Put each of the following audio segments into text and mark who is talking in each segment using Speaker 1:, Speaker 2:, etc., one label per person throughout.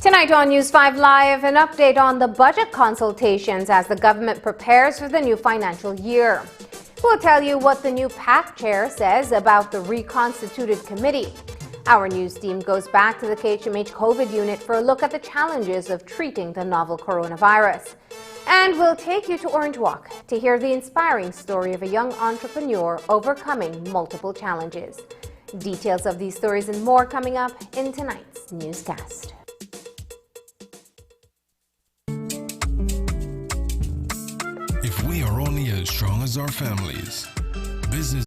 Speaker 1: Tonight on News 5 Live, an update on the budget consultations as the government prepares for the new financial year. We'll tell you what the new PAC chair says about the reconstituted committee. Our news team goes back to the KHMH COVID unit for a look at the challenges of treating the novel coronavirus. And we'll take you to Orange Walk to hear the inspiring story of a young entrepreneur overcoming multiple challenges. Details of these stories and more coming up in tonight's newscast.
Speaker 2: If we are only as strong as our families, business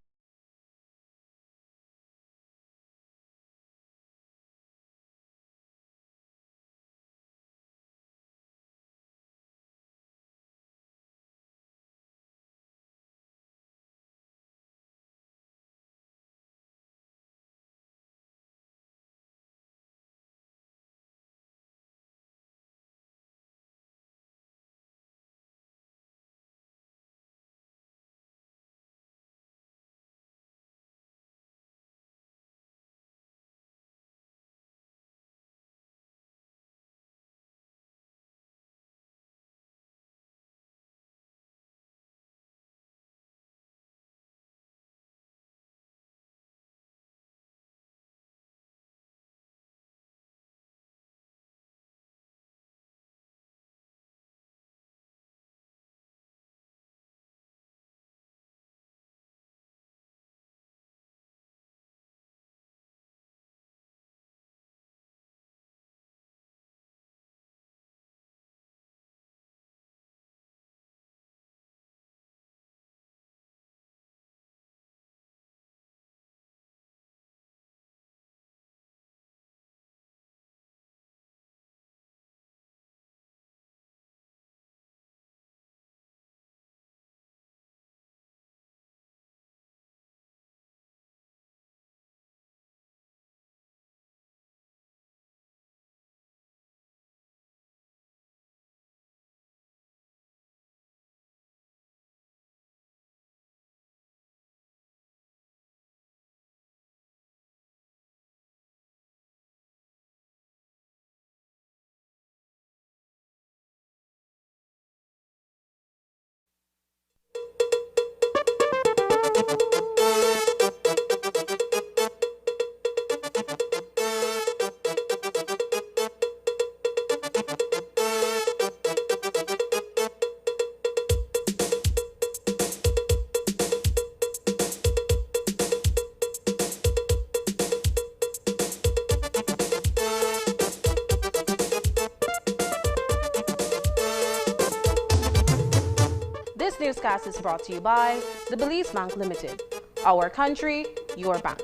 Speaker 3: This newscast is brought to you by the Belize Bank Limited. Our country, your bank.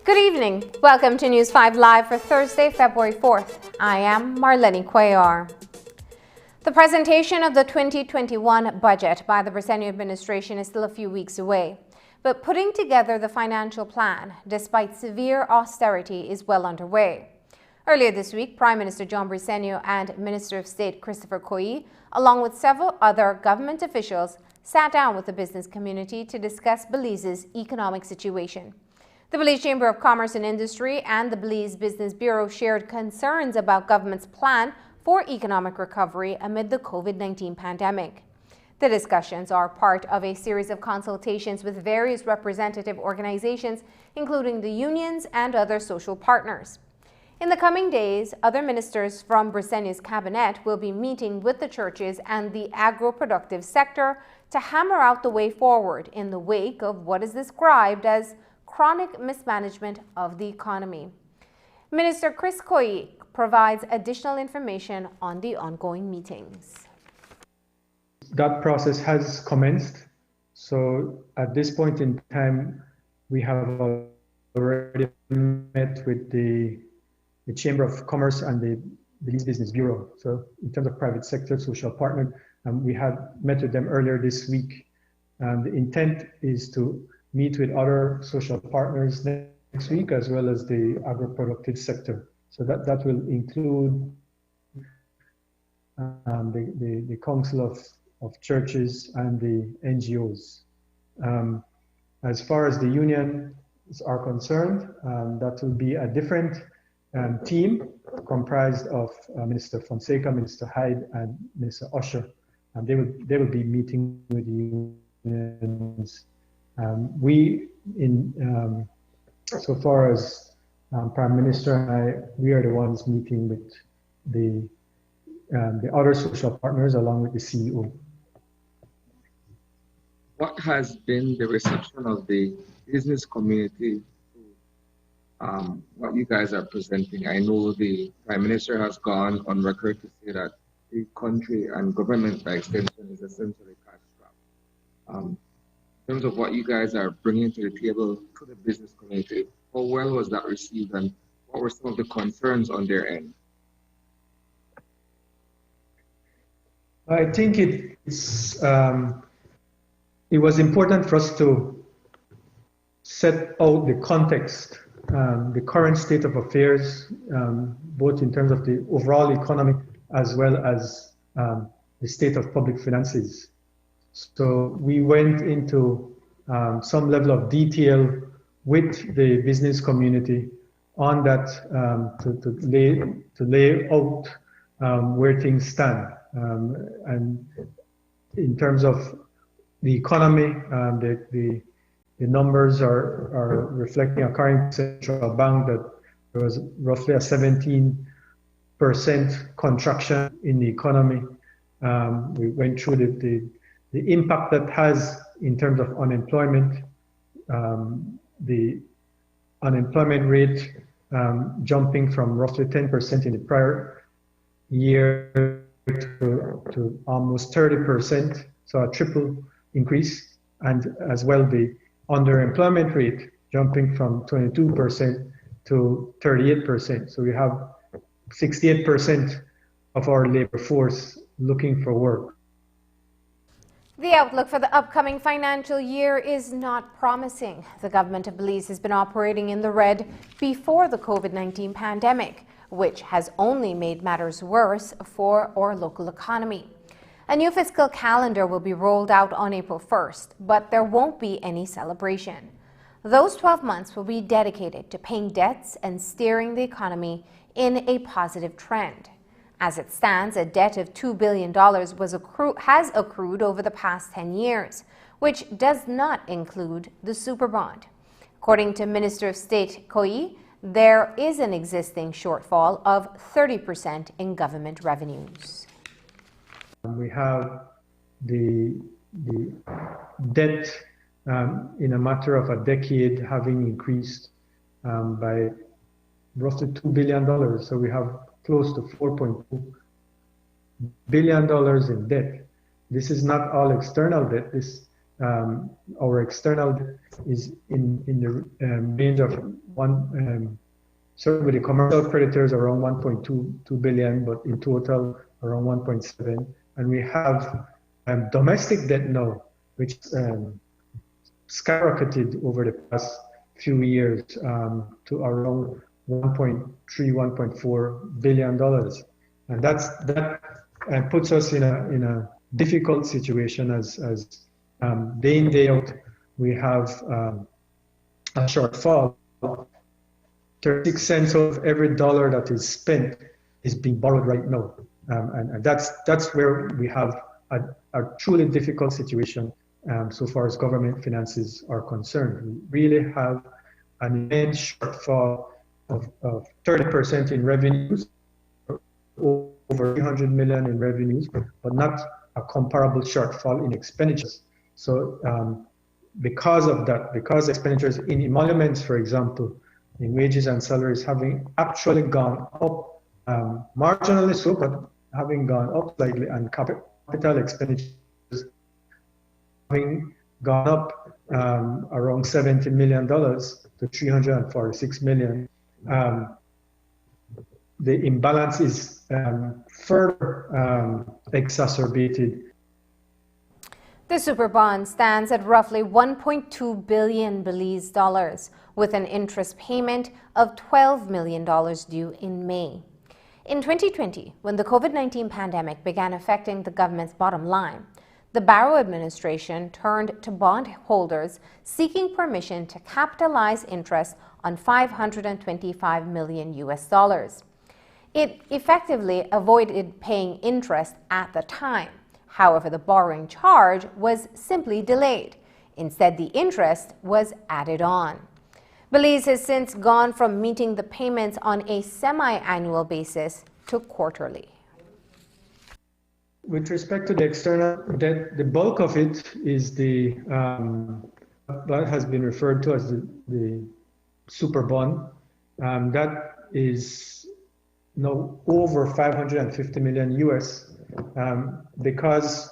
Speaker 1: Good evening. Welcome to News 5 Live for Thursday, February 4th. I am Marlene Cuellar. The presentation of the 2021 budget by the Briceño administration is still a few weeks away. But putting together the financial plan, despite severe austerity, is well underway. Earlier this week, Prime Minister John Briceño and Minister of State Christopher Coye, along with several other government officials, sat down with the business community to discuss Belize's economic situation. The Belize Chamber of Commerce and Industry and the Belize Business Bureau shared concerns about government's plan for economic recovery amid the COVID-19 pandemic. The discussions are part of a series of consultations with various representative organizations, including the unions and other social partners. In the coming days, other ministers from Briceño's cabinet will be meeting with the churches and the agro-productive sector to hammer out the way forward in the wake of what is described as chronic mismanagement of the economy. Minister Chris Coye provides additional information on the ongoing meetings.
Speaker 4: That process has commenced. So at this point in time, we have already met with the Chamber of Commerce and the Belize Business Bureau. So in terms of private sector, social partner, we had met with them earlier this week. The intent is to meet with other social partners next week, as well as the agro-productive sector. So that will include the Council of Churches and the NGOs. As far as the unions are concerned, that will be a different team comprised of Minister Fonseca, Minister Hyde, and Minister Usher, and they will be meeting with the unions. So far as Prime Minister and I, we are the ones meeting with the other social partners along with the CEO.
Speaker 5: What has been the reception of the business community to what you guys are presenting? I know the Prime Minister has gone on record to say that the country and government by extension is essentially cash-strapped. In terms of what you guys are bringing to the table to the business community, how well was that received and what were some of the concerns on their end?
Speaker 4: I think it was important for us to set out the context, the current state of affairs, both in terms of the overall economy as well as the state of public finances. So we went into some level of detail with the business community on that to lay out where things stand. And in terms of the economy, the numbers are reflecting, according to central bank, that there was roughly a 17% contraction in the economy. We went through the impact that has in terms of unemployment. The unemployment rate jumping from roughly 10% in the prior year to almost 30%, so a triple increase, and as well the underemployment rate jumping from 22% to 38%. So we have 68% of our labor force looking for work.
Speaker 1: The outlook for the upcoming financial year is not promising. The government of Belize has been operating in the red before the COVID-19 pandemic, which has only made matters worse for our local economy. A new fiscal calendar will be rolled out on April 1st, but there won't be any celebration. Those 12 months will be dedicated to paying debts and steering the economy in a positive trend. As it stands, a debt of $2 billion has accrued over the past 10 years, which does not include the super bond. According to Minister of State Koi, there is an existing shortfall of 30% in government revenues.
Speaker 4: We have the debt in a matter of a decade having increased by roughly $2 billion. So we have close to $4.2 billion in debt. This is not all external debt. Our external debt is in the range of certainly the commercial creditors around 1.2 billion, but in total around 1.7. And we have domestic debt now, which skyrocketed over the past few years to around $1.3, $1.4 billion. And that puts us in a difficult situation as day in, day out, we have a shortfall. 36 cents of every dollar that is spent is being borrowed right now. And that's where we have a truly difficult situation so far as government finances are concerned. We really have an immense shortfall of 30% in revenues, over 300 million in revenues, but not a comparable shortfall in expenditures. So because of that, because expenditures in emoluments, for example, in wages and salaries having actually gone up, marginally so, but having gone up slightly, and capital expenditures having gone up around $70 million to 346 million. The imbalance is further exacerbated.
Speaker 1: The super bond stands at roughly 1.2 billion Belize dollars, with an interest payment of $12 million due in May. In 2020, when the COVID-19 pandemic began affecting the government's bottom line, the Barrow administration turned to bondholders seeking permission to capitalize interest on $525 million US. It effectively avoided paying interest at the time. However, the borrowing charge was simply delayed. Instead, the interest was added on. Belize has since gone from meeting the payments on a semi-annual basis to quarterly.
Speaker 4: With respect to the external debt, the bulk of it is that has been referred to as the super bond. That is now over 550 million US, because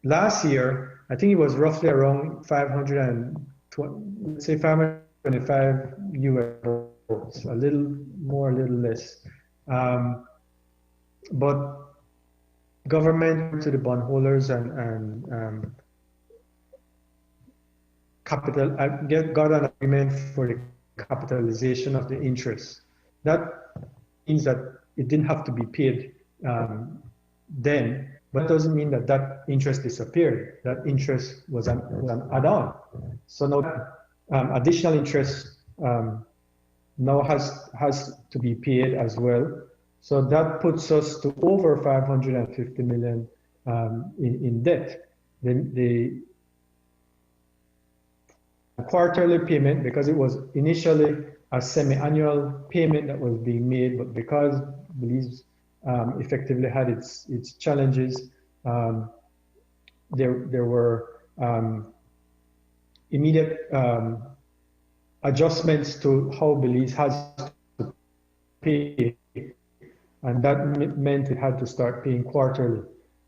Speaker 4: last year, I think it was roughly around 525 US, a little more, a little less. But government to the bondholders and capital got an agreement for the capitalization of the interest. That means that it didn't have to be paid then, but it doesn't mean that that interest disappeared. That interest was an add-on. So now additional interest now has to be paid as well. So that puts us to over 550 million in debt. The quarterly payment, because it was initially a semi-annual payment that was being made, but because Belize effectively had its challenges, there were immediate adjustments to how Belize has to pay, and that meant it had to start paying quarterly.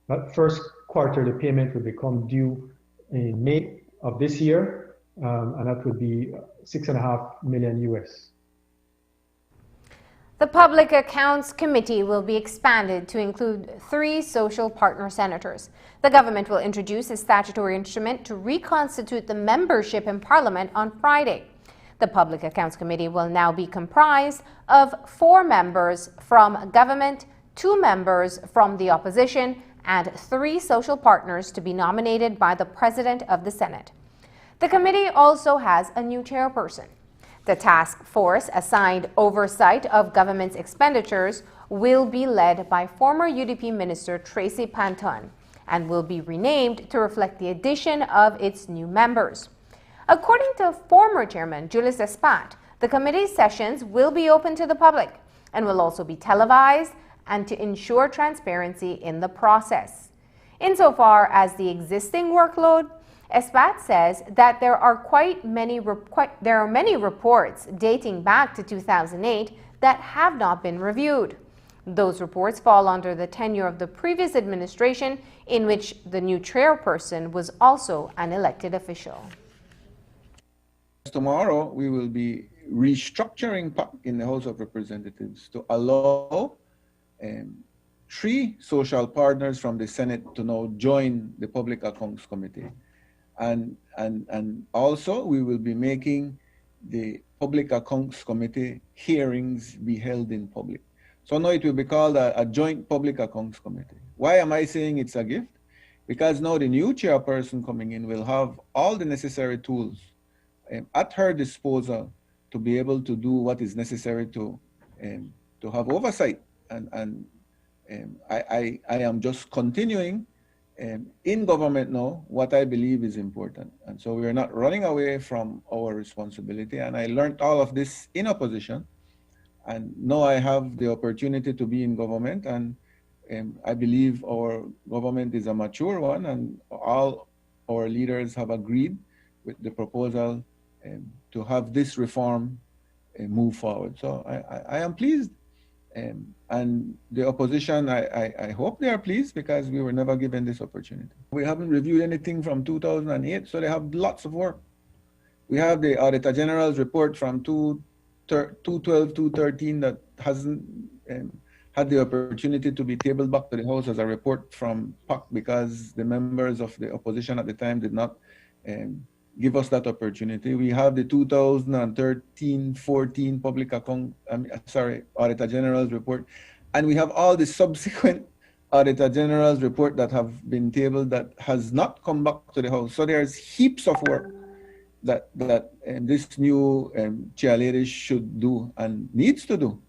Speaker 4: That first quarterly payment would become due in May of this year, and that would be $6.5 million US.
Speaker 1: The Public Accounts Committee will be expanded to include 3 social partner senators. The government will introduce a statutory instrument to reconstitute the membership in Parliament on Friday. The Public Accounts Committee will now be comprised of 4 members from government, 2 members from the opposition, and 3 social partners to be nominated by the President of the Senate. The committee also has a new chairperson. The task force assigned oversight of government's expenditures will be led by former UDP Minister Tracy Panton and will be renamed to reflect the addition of its new members. According to former Chairman Julius Espat, the committee's sessions will be open to the public and will also be televised and to ensure transparency in the process. Insofar as the existing workload, Espat says that there are many reports dating back to 2008 that have not been reviewed. Those reports fall under the tenure of the previous administration, in which the new chairperson was also an elected official.
Speaker 6: Tomorrow, we will be restructuring PAC in the House of Representatives to allow 3 social partners from the Senate to now join the Public Accounts Committee. And also, we will be making the Public Accounts Committee hearings be held in public. So now it will be called a joint Public Accounts Committee. Why am I saying it's a gift? Because now the new chairperson coming in will have all the necessary tools at her disposal to be able to do what is necessary to have oversight. And I am just continuing in government now what I believe is important. And so we are not running away from our responsibility. And I learned all of this in opposition. And now I have the opportunity to be in government. And I believe our government is a mature one, and all our leaders have agreed with the proposal to have this reform move forward. So I am pleased. And the opposition, I hope they are pleased, because we were never given this opportunity. We haven't reviewed anything from 2008, so they have lots of work. We have the Auditor General's report from 2012, 2013 that hasn't had the opportunity to be tabled back to the House as a report from PAC, because the members of the opposition at the time did not give us that opportunity. We have the 2013-14 Auditor General's report, and we have all the subsequent Auditor General's report that have been tabled that has not come back to the House. So there's heaps of work that this new chair lady should do and needs to do.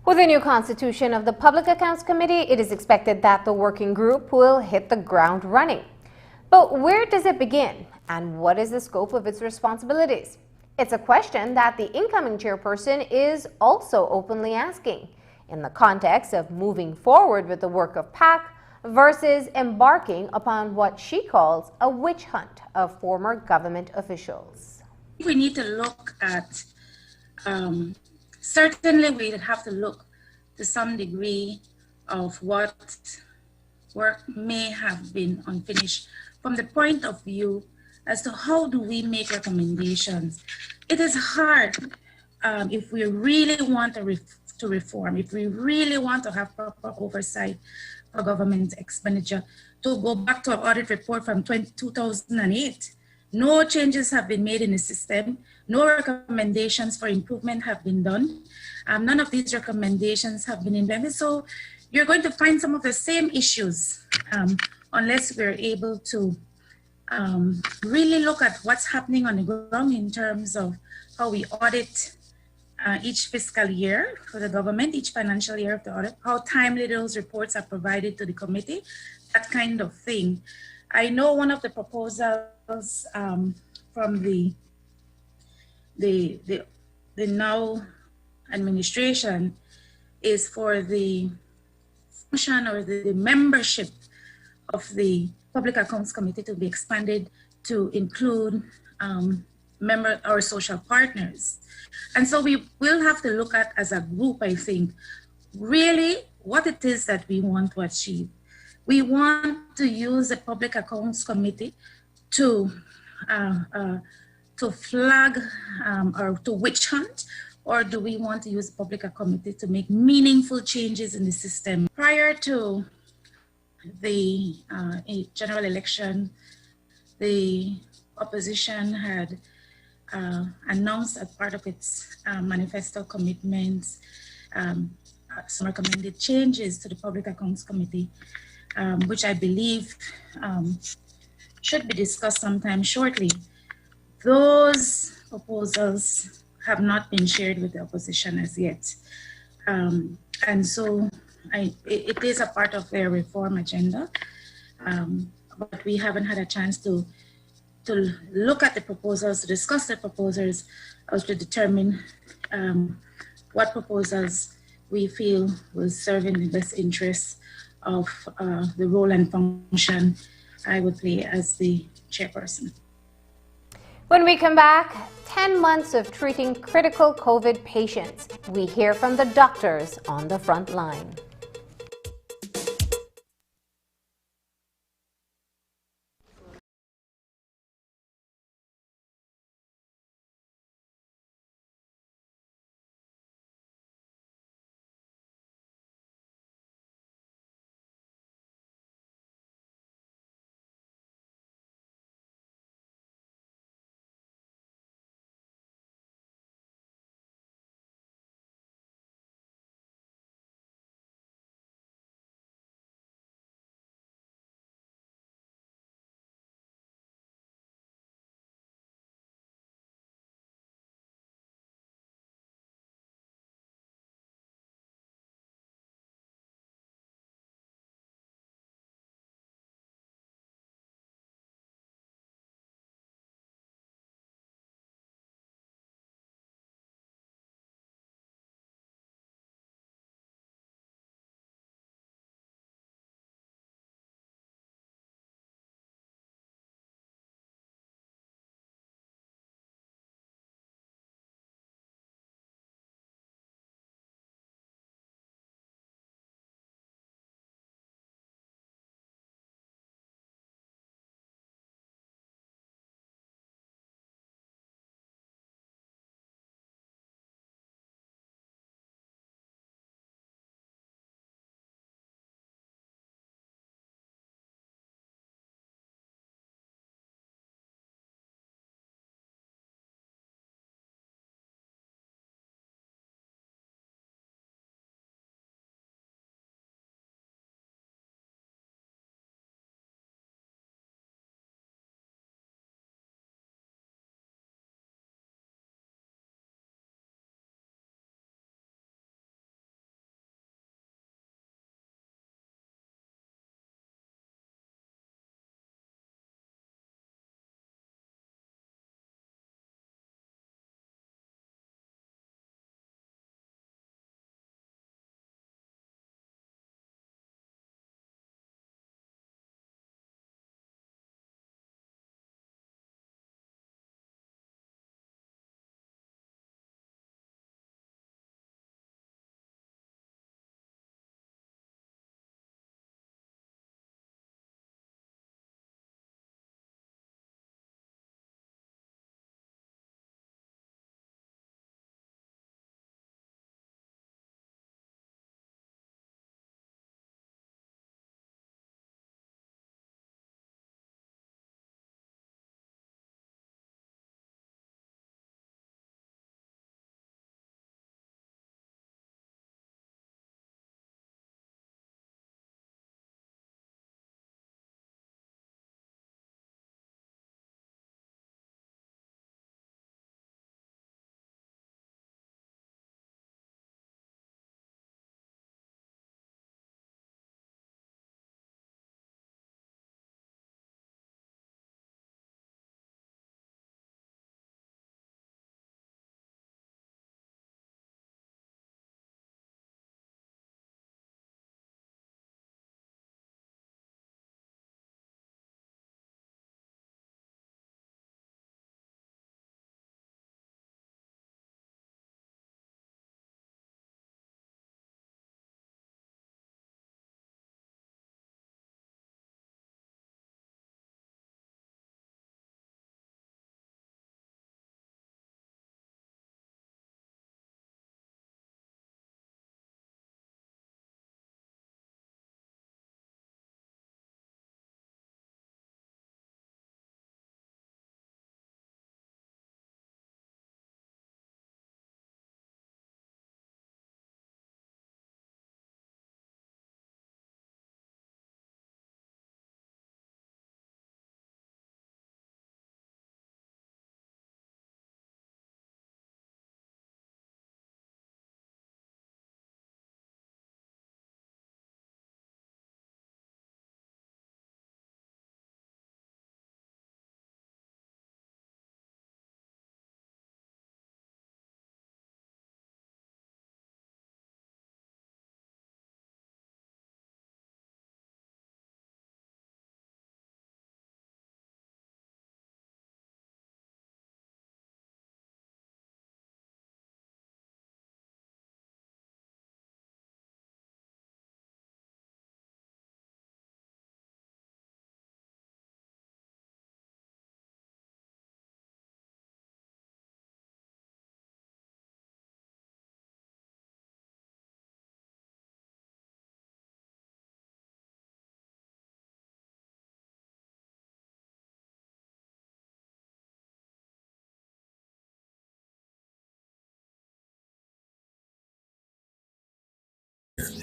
Speaker 1: With the new constitution of the Public Accounts Committee, it is expected that the working group will hit the ground running. But where does it begin, and what is the scope of its responsibilities? It's a question that the incoming chairperson is also openly asking, in the context of moving forward with the work of PAC versus embarking upon what she calls a witch hunt of former government officials.
Speaker 7: We need to look at, certainly we have to look to some degree of what work may have been unfinished from the point of view as to how do we make recommendations. It is hard if we really want to reform, if we really want to have proper oversight for government expenditure, to go back to our audit report from 2008. No changes have been made in the system. No recommendations for improvement have been done. None of these recommendations have been implemented. So you're going to find some of the same issues unless we're able to really look at what's happening on the ground in terms of how we audit each fiscal year for the government, each financial year of the audit, how timely those reports are provided to the committee, that kind of thing. I know one of the proposals from the now administration is for the function or the membership of the Public Accounts Committee to be expanded to include member or social partners. And so we will have to look at as a group, I think, really what it is that we want to achieve. We want to use the Public Accounts Committee to flag or to witch hunt, or do we want to use the Public Accounts Committee to make meaningful changes in the system? Prior to the general election, the opposition had announced as part of its manifesto commitments some recommended changes to the Public Accounts Committee, which I believe should be discussed sometime shortly. Those proposals have not been shared with the opposition as yet. And so it is a part of their reform agenda, but we haven't had a chance to look at the proposals, to discuss the proposals, or to determine what proposals we feel will serve in the best interests of the role and function I would play as the chairperson.
Speaker 1: When we come back, 10 months of treating critical COVID patients. We hear from the doctors on the front line.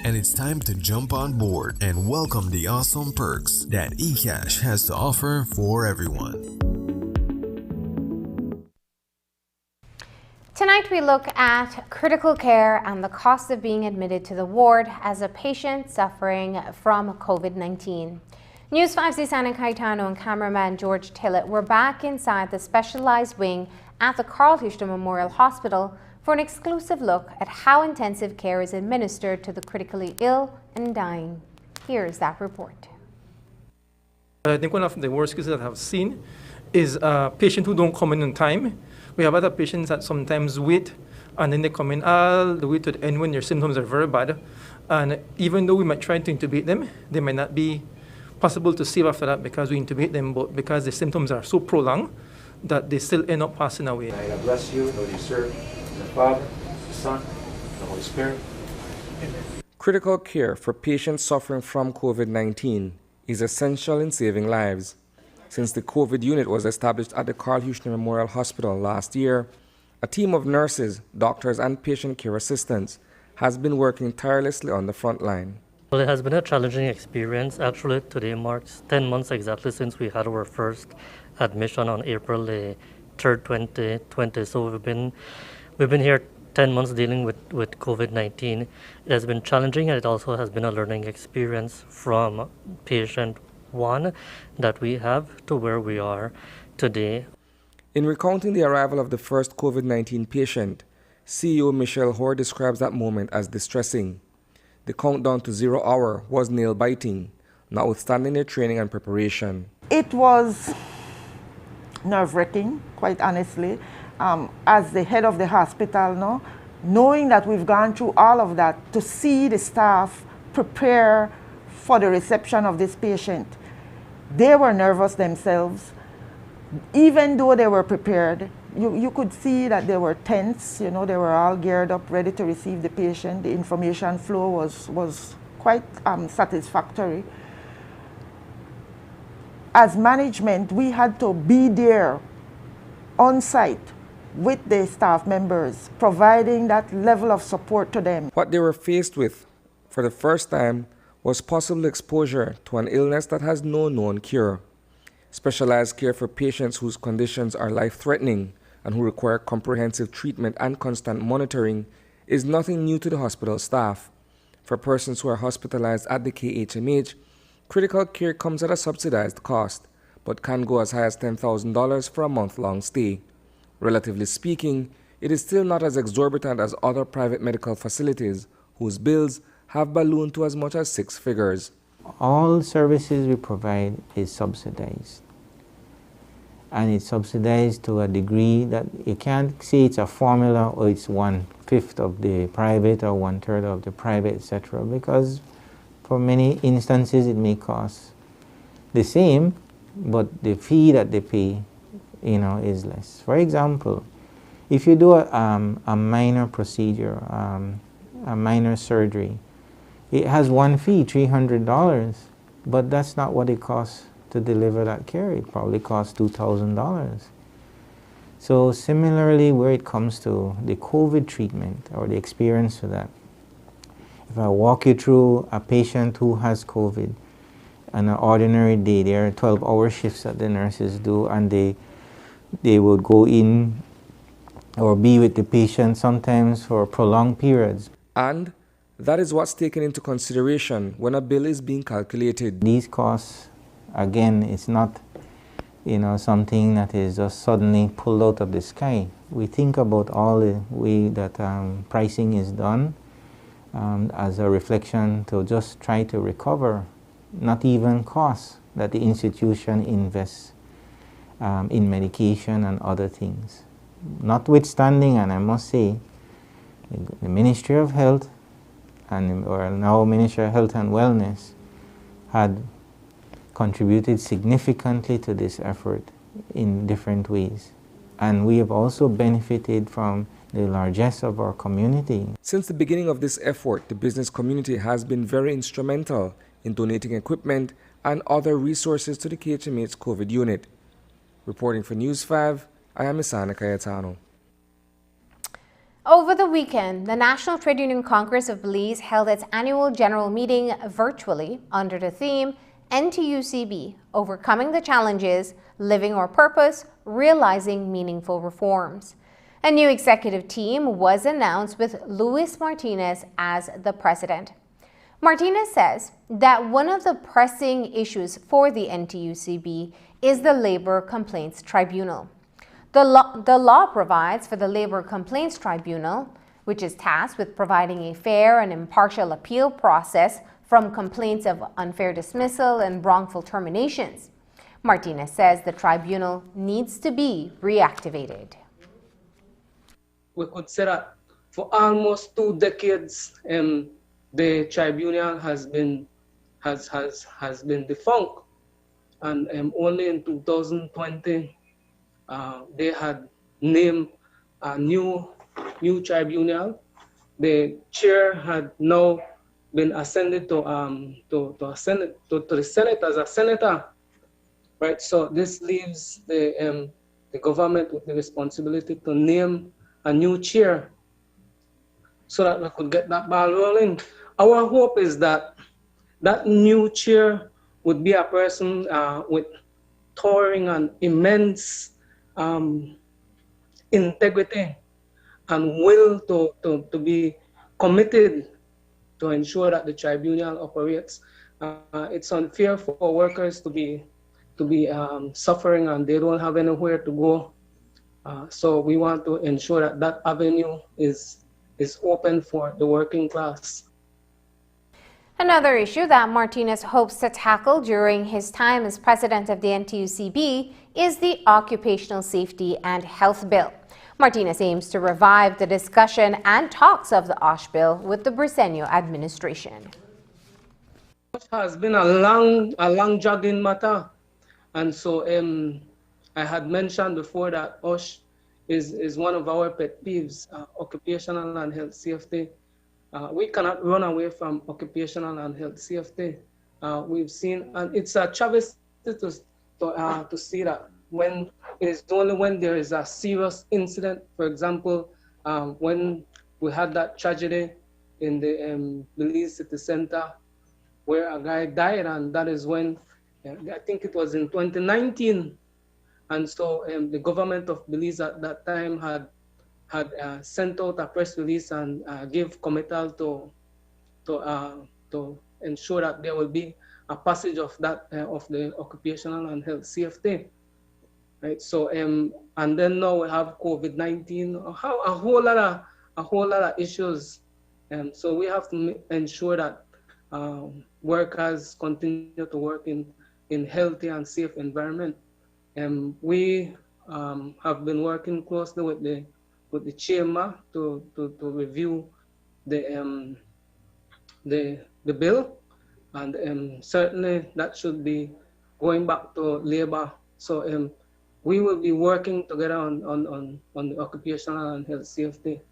Speaker 2: and it's time to jump on board and welcome the awesome perks that eCash has to offer for everyone.
Speaker 1: Tonight we look at critical care and the cost of being admitted to the ward as a patient suffering from COVID-19. News 5's Sana Caetano and cameraman George Tillett were back inside the specialized wing at the Carl Hushta Memorial Hospital for an exclusive look at how intensive care is administered to the critically ill and dying. Here's that report.
Speaker 8: I think one of the worst cases that I've seen is patients who don't come in on time. We have other patients that sometimes wait, and then they come in all the way to the end when their symptoms are very bad. And even though we might try to intubate them, they might not be possible to save after that because we intubate them, but because the symptoms are so prolonged that they still end up passing away.
Speaker 9: I bless you, Lord, you serve the Father, the Son, the Holy Spirit. Amen.
Speaker 10: Critical care for patients suffering from COVID-19 is essential in saving lives. Since the COVID unit was established at the Carl Hushta Memorial Hospital last year, a team of nurses, doctors, and patient care assistants has been working tirelessly on the front line.
Speaker 11: Well, it has been a challenging experience. Actually, today marks 10 months exactly since we had our first admission on April 3rd, 2020. So we've been here 10 months dealing with COVID-19. It has been challenging, and it also has been a learning experience from patient one that we have to where we are today.
Speaker 10: In recounting the arrival of the first COVID-19 patient, CEO Michelle Hoare describes that moment as distressing. The countdown to 0 hour was nail-biting, notwithstanding their training and preparation.
Speaker 12: It was nerve-wracking, quite honestly, as the head of the hospital, knowing that we've gone through all of that, to see the staff prepare for the reception of this patient. They were nervous themselves. Even though they were prepared, you could see that they were tense. They were all geared up, ready to receive the patient. The information flow was quite satisfactory. As management, we had to be there on site with the staff members, providing that level of support to them.
Speaker 10: What they were faced with for the first time was possible exposure to an illness that has no known cure. Specialized care for patients whose conditions are life-threatening and who require comprehensive treatment and constant monitoring is nothing new to the hospital staff. For persons who are hospitalized at the KHMH, critical care comes at a subsidized cost, but can go as high as $10,000 for a month-long stay. Relatively speaking, it is still not as exorbitant as other private medical facilities, whose bills have ballooned to as much as 6 figures.
Speaker 13: All services we provide is subsidized. And it's subsidized to a degree that you can't say it's a formula or it's 1/5 of the private or 1/3 of the private, etc. Because for many instances it may cost the same, but the fee that they pay, is less. For example, if you do a minor procedure, a minor surgery, it has one fee, $300, but that's not what it costs to deliver that care. It probably costs $2,000. So similarly, where it comes to the COVID treatment or the experience for that, if I walk you through a patient who has COVID, on an ordinary day, there are 12-hour shifts that the nurses do, and they would go in or be with the patient sometimes for prolonged periods.
Speaker 10: And that is what's taken into consideration when a bill is being calculated.
Speaker 13: These costs, again, it's not something that is just suddenly pulled out of the sky. We think about all the way that pricing is done as a reflection to just try to recover not even costs that the institution invests in medication and other things. Notwithstanding, and I must say, the Ministry of Health or now Ministry of Health and Wellness had contributed significantly to this effort in different ways. And we have also benefited from the largesse of our community.
Speaker 10: Since the beginning of this effort, the business community has been very instrumental in donating equipment and other resources to the KHMH COVID unit. Reporting for News 5, I am Sana Caetano.
Speaker 1: Over the weekend, the National Trade Union Congress of Belize held its annual general meeting virtually under the theme NTUCB, Overcoming the Challenges, Living Our Purpose, Realizing Meaningful Reforms. A new executive team was announced with Luis Martinez as the president. Martinez says that one of the pressing issues for the NTUCB is the Labor Complaints Tribunal. The law provides for the Labor Complaints Tribunal, which is tasked with providing a fair and impartial appeal process from complaints of unfair dismissal and wrongful terminations. Martinez says the tribunal needs to be reactivated.
Speaker 14: We could say that for almost 2 decades, the tribunal has been defunct, and only in 2020 they had named a new tribunal. The chair had now been ascended to the Senate as a senator, right? So this leaves the government with the responsibility to name a new chair so that we could get that ball rolling. Our hope is that that new chair would be a person with towering and immense integrity and will to be committed to ensure that the tribunal operates. It's unfair for workers to be suffering and they don't have anywhere to go. So we want to ensure that that avenue is open for the working class.
Speaker 1: Another issue that Martinez hopes to tackle during his time as president of the NTUCB is the Occupational Safety and Health Bill. Martinez aims to revive the discussion and talks of the OSH bill with the Briceño administration.
Speaker 14: OSH has been a long jogging matter, and so I had mentioned before that OSH is one of our pet peeves, occupational and health safety. We cannot run away from occupational and health safety. We've seen, and it's a travesty to see that when it is only when there is a serious incident, for example, when we had that tragedy in the Belize City Center where a guy died, and that is when, I think it was in 2019, and so the government of Belize at that time had sent out a press release and gave committal to ensure that there will be a passage of that of the occupational and health safety, right? So and then now we have COVID-19, a whole lot of issues, so we have to ensure that workers continue to work in healthy and safe environment. We have been working closely with the chamber to review the bill, and certainly that should be going back to labor. So we will be working together on the occupational and health safety.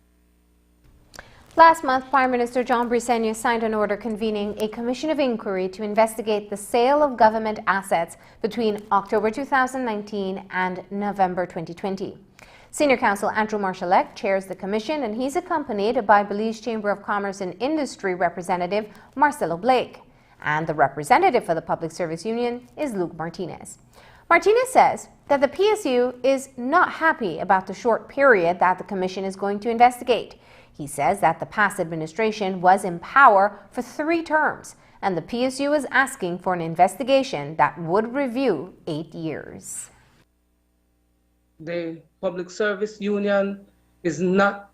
Speaker 1: Last month, Prime Minister John Briceño signed an order convening a commission of inquiry to investigate the sale of government assets between October 2019 and November 2020. Senior Counsel Andrew Marshallek chairs the commission, and he's accompanied by Belize Chamber of Commerce and Industry representative Marcelo Blake. And the representative for the Public Service Union is Luke Martinez. Martinez says that the PSU is not happy about the short period that the commission is going to investigate. He says that the past administration was in power for 3 terms, and the PSU is asking for an investigation that would review 8 years.
Speaker 14: The Public Service Union is not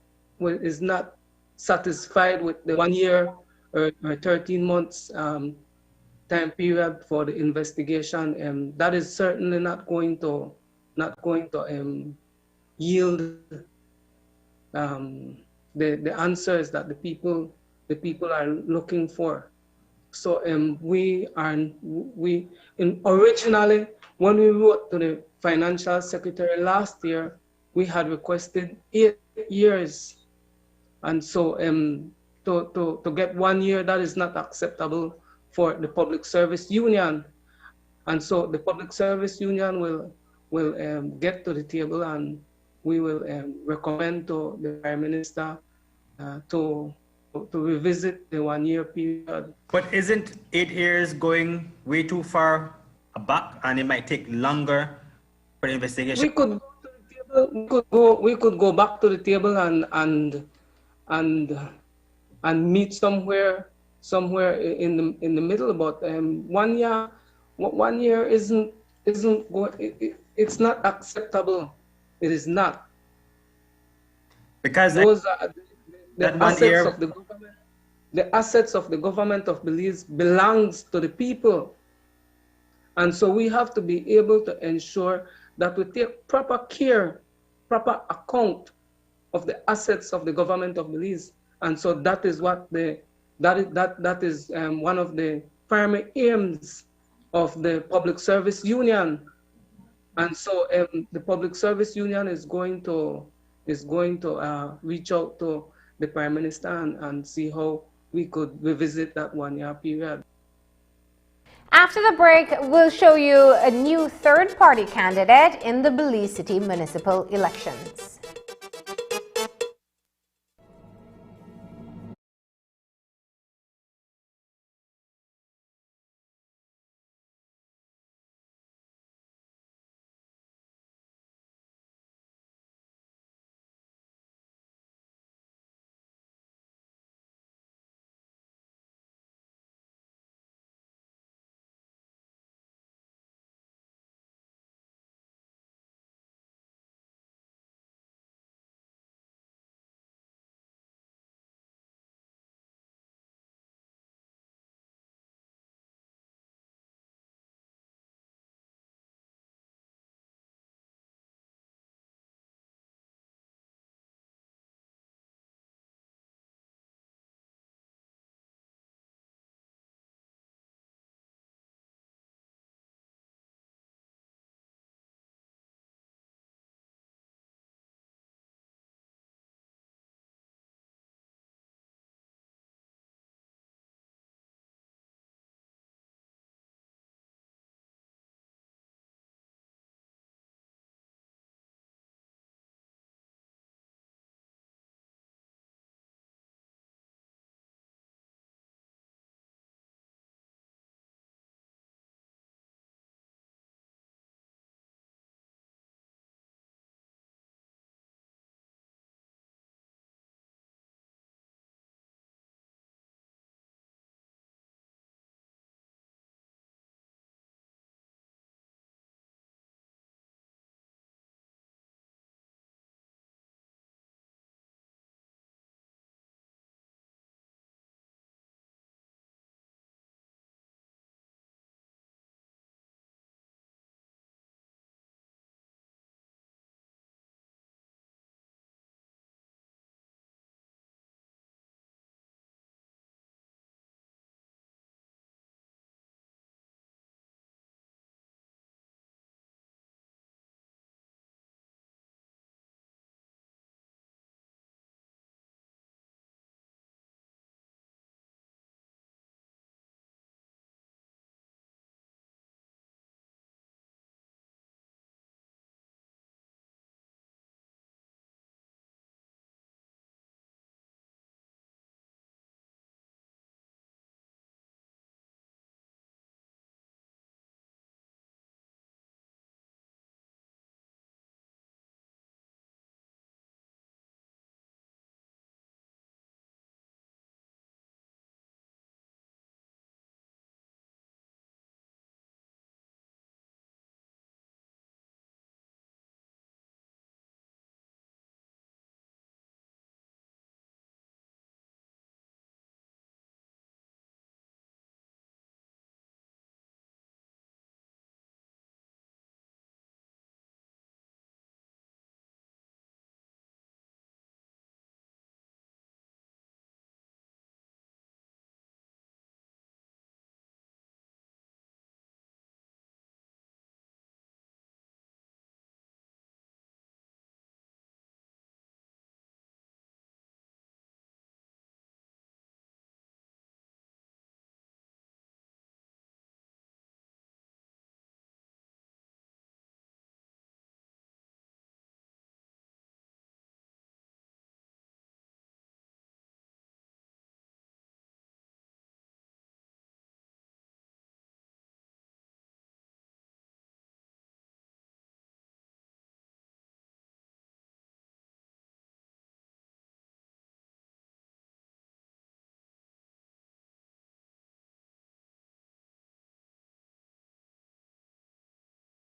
Speaker 14: satisfied with the 1 year or 13 months time period for the investigation, and that is certainly not going to yield the answers that the people are looking for. So originally, when we wrote to the Financial Secretary last year, we had requested 8 years, and so to get 1 year, that is not acceptable for the Public Service Union, and so the Public Service Union will get to the table and recommend to the Prime Minister to revisit the 1 year period.
Speaker 15: But isn't 8 years going way too far back, and it might take longer for the investigation?
Speaker 14: We could go to the table. We could go back to the table and meet somewhere in the middle. But 1 year, 1 year isn't going. It's not acceptable. It is not.
Speaker 15: Because
Speaker 14: those are the assets of the government. The assets of the government of Belize belongs to the people. And so we have to be able to ensure that we take proper care, proper account of the assets of the government of Belize. And so that is what that is one of the primary aims of the Public Service Union. And so the Public Service Union is going to reach out to the Prime Minister and see how we could revisit that 1 year period.
Speaker 1: After the break, we'll show you a new third-party candidate in the Belize City municipal elections.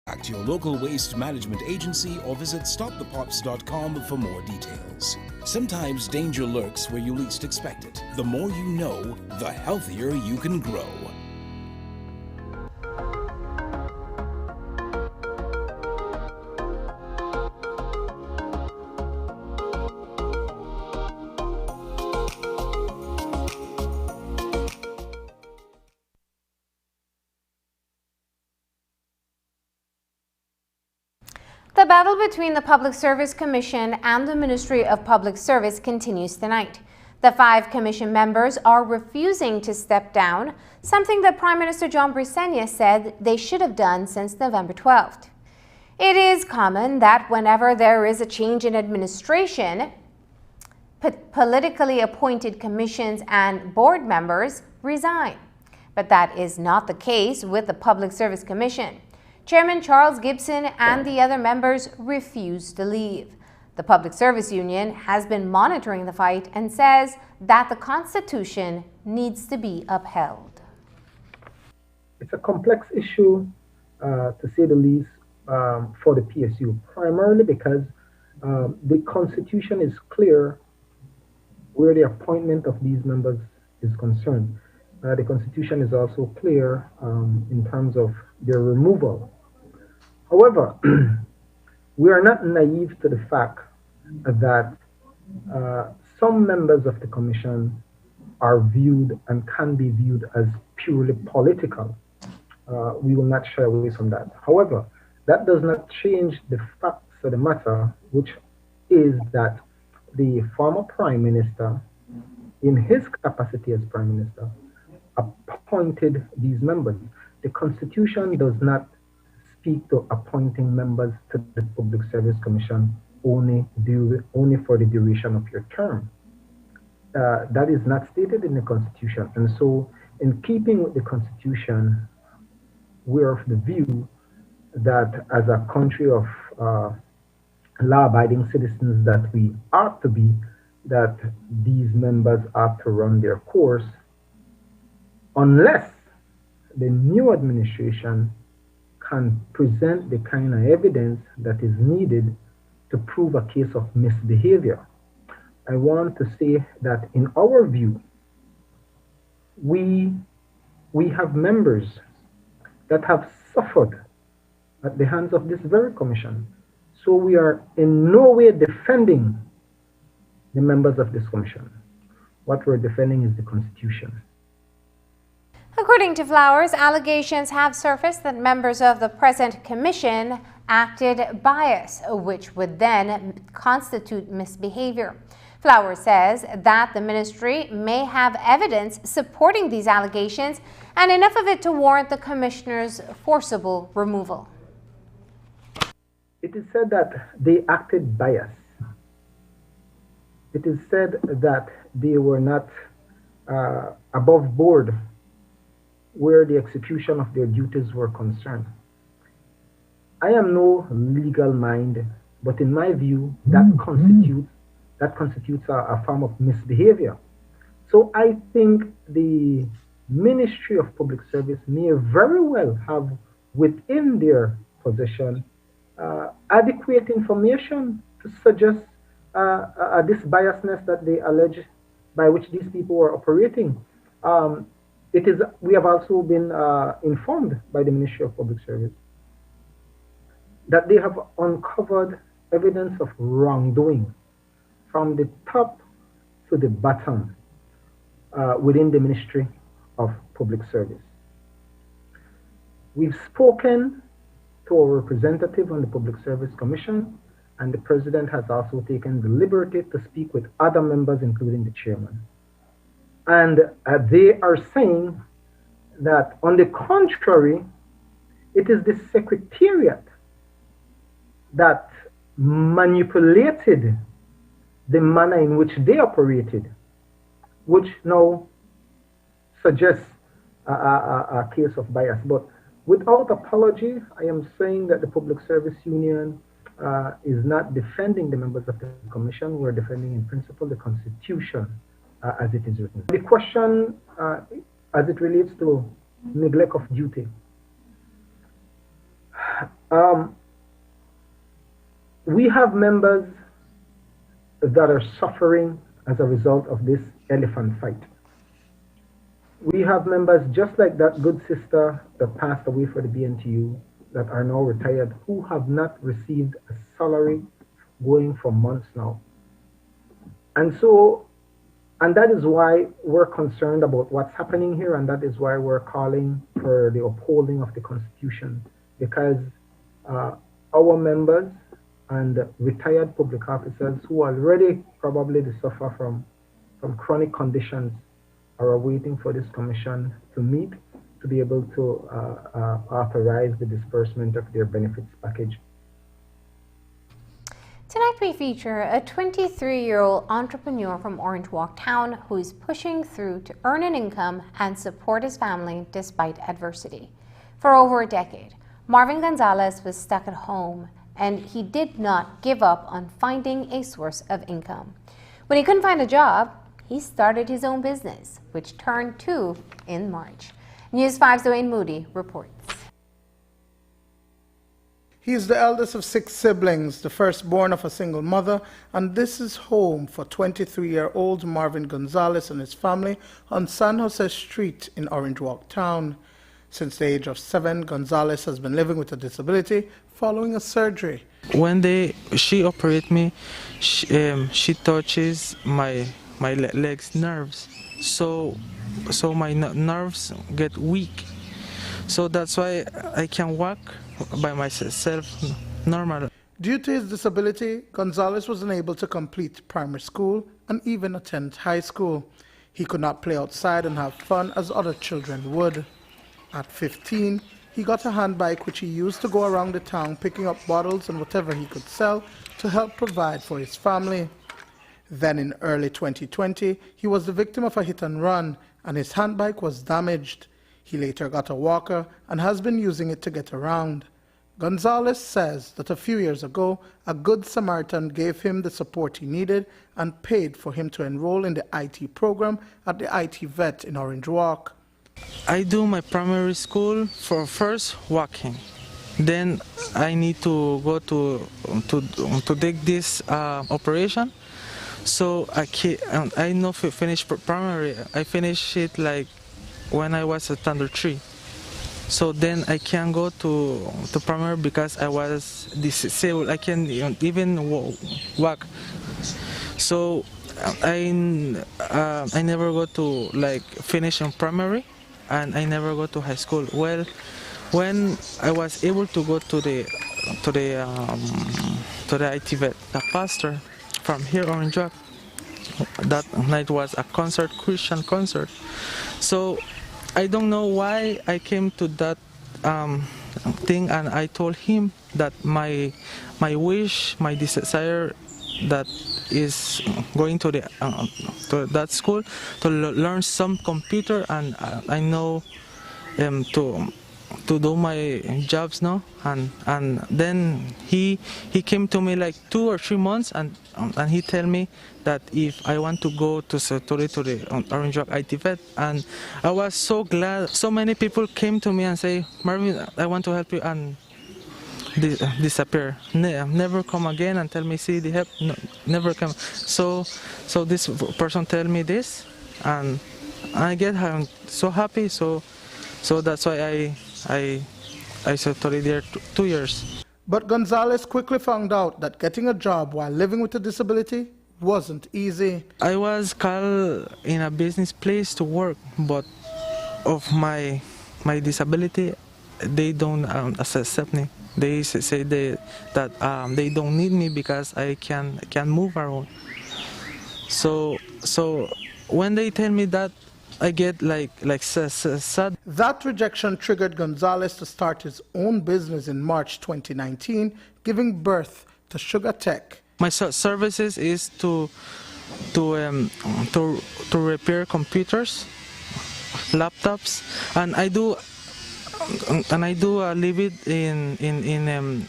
Speaker 16: Contact your local waste management agency or visit stopthepops.com for more details. Sometimes danger lurks where you least expect it. The more you know, the healthier you can grow.
Speaker 1: The battle between the Public Service Commission and the Ministry of Public Service continues tonight. The 5 commission members are refusing to step down, something that Prime Minister John Brisenia said they should have done since November 12th. It is common that whenever there is a change in administration, politically appointed commissions and board members resign. But that is not the case with the Public Service Commission. Chairman Charles Gibson and the other members refuse to leave. The Public Service Union has been monitoring the fight and says that the Constitution needs to be upheld.
Speaker 17: It's a complex issue, to say the least, for the PSU, primarily because the Constitution is clear where the appointment of these members is concerned. The Constitution is also clear in terms of their removal. However, we are not naive to the fact that some members of the Commission are viewed and can be viewed as purely political. We will not shy away from that. However, that does not change the facts of the matter, which is that the former Prime Minister, in his capacity as Prime Minister, appointed these members. The Constitution does not speak to appointing members to the Public Service Commission only for the duration of your term. That is not stated in the Constitution. And so, in keeping with the Constitution, we're of the view that as a country of law-abiding citizens that we ought to be, that these members ought to run their course unless the new administration can present the kind of evidence that is needed to prove a case of misbehavior. I want to say that in our view, we have members that have suffered at the hands of this very commission. So we are in no way defending the members of this commission. What we're defending is the Constitution.
Speaker 1: According to Flowers, allegations have surfaced that members of the present commission acted bias, which would then constitute misbehavior. Flowers says that the ministry may have evidence supporting these allegations and enough of it to warrant the commissioner's forcible removal.
Speaker 17: It is said that they acted bias. It is said that they were not above board where the execution of their duties were concerned. I am no legal mind, but in my view, that constitutes a form of misbehavior. So I think the Ministry of Public Service may very well have within their possession adequate information to suggest this biasness that they allege by which these people were operating. We have also been informed by the Ministry of Public Service that they have uncovered evidence of wrongdoing from the top to the bottom within the Ministry of Public Service. We've spoken to our representative on the Public Service Commission, and the President has also taken the liberty to speak with other members, including the chairman. And they are saying that, on the contrary, it is the Secretariat that manipulated the manner in which they operated, which now suggests a case of bias. But without apology, I am saying that the Public Service Union is not defending the members of the Commission. We're defending in principle the Constitution as it is written. The question as it relates to neglect of duty. We have members that are suffering as a result of this elephant fight. We have members just like that good sister that passed away for the BNTU that are now retired who have not received a salary going for months now. And that is why we're concerned about what's happening here, and that is why we're calling for the upholding of the Constitution, because our members and retired public officers who already probably suffer from chronic conditions are waiting for this commission to meet to be able to authorize the disbursement of their benefits package.
Speaker 1: Tonight we feature a 23-year-old entrepreneur from Orange Walk Town who is pushing through to earn an income and support his family despite adversity. For over a decade, Marvin Gonzalez was stuck at home, and he did not give up on finding a source of income. When he couldn't find a job, he started his own business, which turned to in March. News 5's Dwayne Moody reports.
Speaker 18: He is the eldest of 6 siblings, the firstborn of a single mother, and this is home for 23-year-old Marvin Gonzalez and his family on San Jose Street in Orange Walk Town. Since the age of 7, Gonzalez has been living with a disability following a surgery.
Speaker 19: When she operated me, she touches my legs nerves, so my nerves get weak. So that's why I can walk by myself normal.
Speaker 18: Due to his disability, Gonzalez was unable to complete primary school and even attend high school. He could not play outside and have fun as other children would. At 15, he got a handbike which he used to go around the town picking up bottles and whatever he could sell to help provide for his family. Then in early 2020, he was the victim of a hit and run and his handbike was damaged. He later got a walker and has been using it to get around. Gonzalez says that a few years ago, a Good Samaritan gave him the support he needed and paid for him to enroll in the IT program at the IT Vet in Orange Walk.
Speaker 19: I do my primary school for first walking. Then I need to go to take this operation. So I know finish primary. I finish it like when I was at standard 3. So then I can go to primary because I was disabled. I can even walk. So I never go to like finish in primary, and I never go to high school. Well, when I was able to go to the IT Vet, the pastor from here Orange Walk, that night was a concert, Christian concert. So I don't know why I came to that thing, and I told him that my wish, my desire, that is going to that school to learn some computer, and I know to do my jobs now. And then he came to me like 2 or 3 months, and he tell me that if I want to go to the Orange Walk IT Vet, and I was so glad. So many people came to me and say, Marvin, I want to help you, and disappear, never come again and tell me, see the help, no, never come. So this person tell me this, and I get so happy. So that's why I studied there 2 years.
Speaker 18: But Gonzalez quickly found out that getting a job while living with a disability wasn't easy.
Speaker 19: I was called in a business place to work, but of my disability, they don't accept me. They say that they don't need me because I can move around. So when they tell me that, I get like sad.
Speaker 18: That rejection triggered Gonzalez to start his own business in March 2019, giving birth to Sugar Tech.
Speaker 19: My services is to repair computers, laptops, and I do leave it in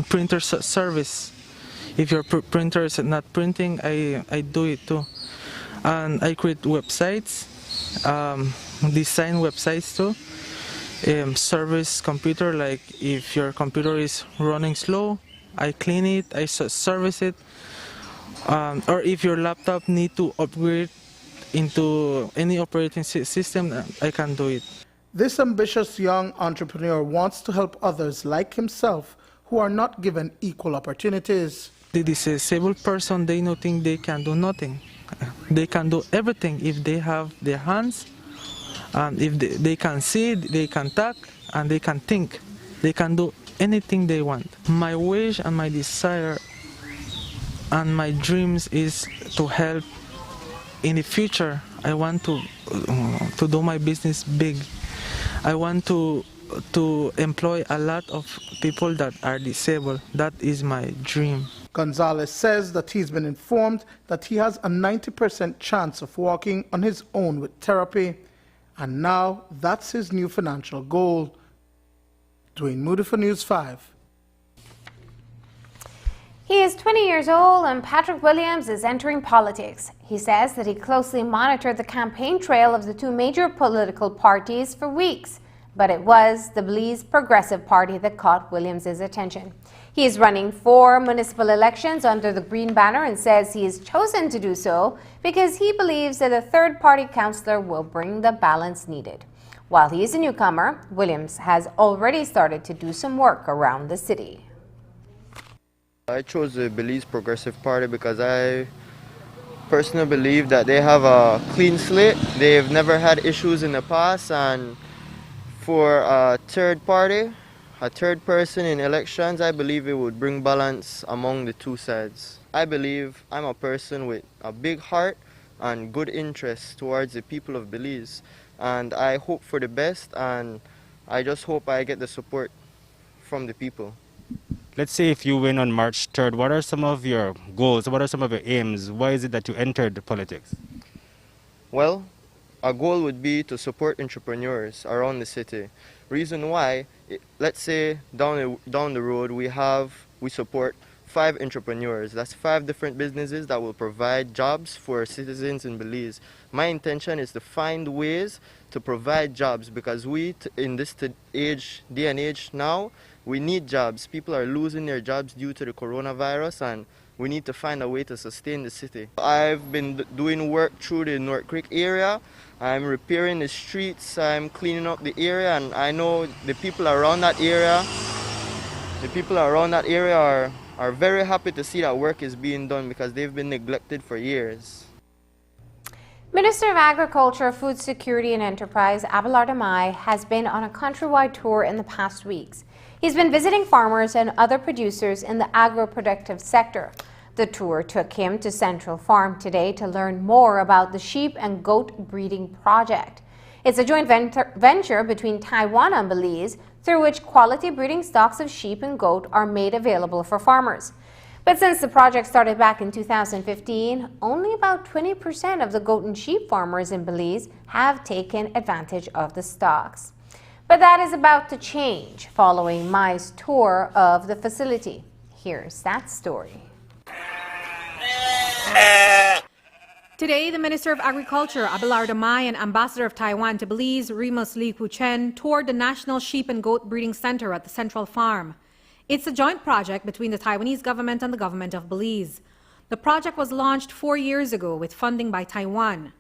Speaker 19: printer service. If your printer is not printing, I do it too, and I create websites, design websites too. service computer, like if your computer is running slow, I clean it, I service it. Or if your laptop need to upgrade into any operating system, I can do it.
Speaker 18: This ambitious young entrepreneur wants to help others like himself who are not given equal opportunities.
Speaker 19: The disabled person, they don't think they can do nothing. They can do everything if they have their hands, and if they can see, they can talk, and they can think. They can do anything they want. My wish and my desire and my dreams is to help in the future. I want to do my business big. I want to employ a lot of people that are disabled. That is my dream.
Speaker 18: Gonzalez says that he's been informed that he has a 90% chance of walking on his own with therapy, and now that's his new financial goal. Dwayne Moody for News 5.
Speaker 1: He is 20 years old and Patrick Williams is entering politics. He says that he closely monitored the campaign trail of the two major political parties for weeks, but it was the Belize Progressive Party that caught Williams' attention. He is running for municipal elections under the Green banner and says he is chosen to do so because he believes that a third-party councillor will bring the balance needed. While he is a newcomer, Williams has already started to do some work around the city.
Speaker 20: I chose the Belize Progressive Party because I personally believe that they have a clean slate. They've never had issues in the past, and for a third party, a third person in elections, I believe it would bring balance among the two sides. I believe I'm a person with a big heart and good interest towards the people of Belize, and I hope for the best, and I just hope I get the support from the people.
Speaker 21: Let's say if you win on March 3rd, what are some of your goals? What are some of your aims? Why is it that you entered politics?
Speaker 20: Well, a goal would be to support entrepreneurs around the city. Reason why, let's say down the road we support 5 entrepreneurs. That's 5 different businesses that will provide jobs for citizens in Belize. My intention is to find ways to provide jobs because we, in this day and age now, we need jobs. People are losing their jobs due to the coronavirus, and we need to find a way to sustain the city. I've been doing work through the North Creek area. I'm repairing the streets, I'm cleaning up the area, and I know the people around that area, are very happy to see that work is being done because they've been neglected for years.
Speaker 1: Minister of Agriculture, Food Security and Enterprise, Abelard Amai, has been on a countrywide tour in the past weeks. He's been visiting farmers and other producers in the agro-productive sector. The tour took him to Central Farm today to learn more about the sheep and goat breeding project. It's a joint venture between Taiwan and Belize, through which quality breeding stocks of sheep and goat are made available for farmers. But since the project started back in 2015, only about 20% of the goat and sheep farmers in Belize have taken advantage of the stocks. But that is about to change following Mai's tour of the facility. Here's that story.
Speaker 22: Today, the Minister of Agriculture, Abelard Amai, and Ambassador of Taiwan to Belize, Remus Lee Chen, toured the National Sheep and Goat Breeding Center at the Central Farm. It's a joint project between the Taiwanese government and the government of Belize. The project was launched 4 years ago with funding by Taiwan.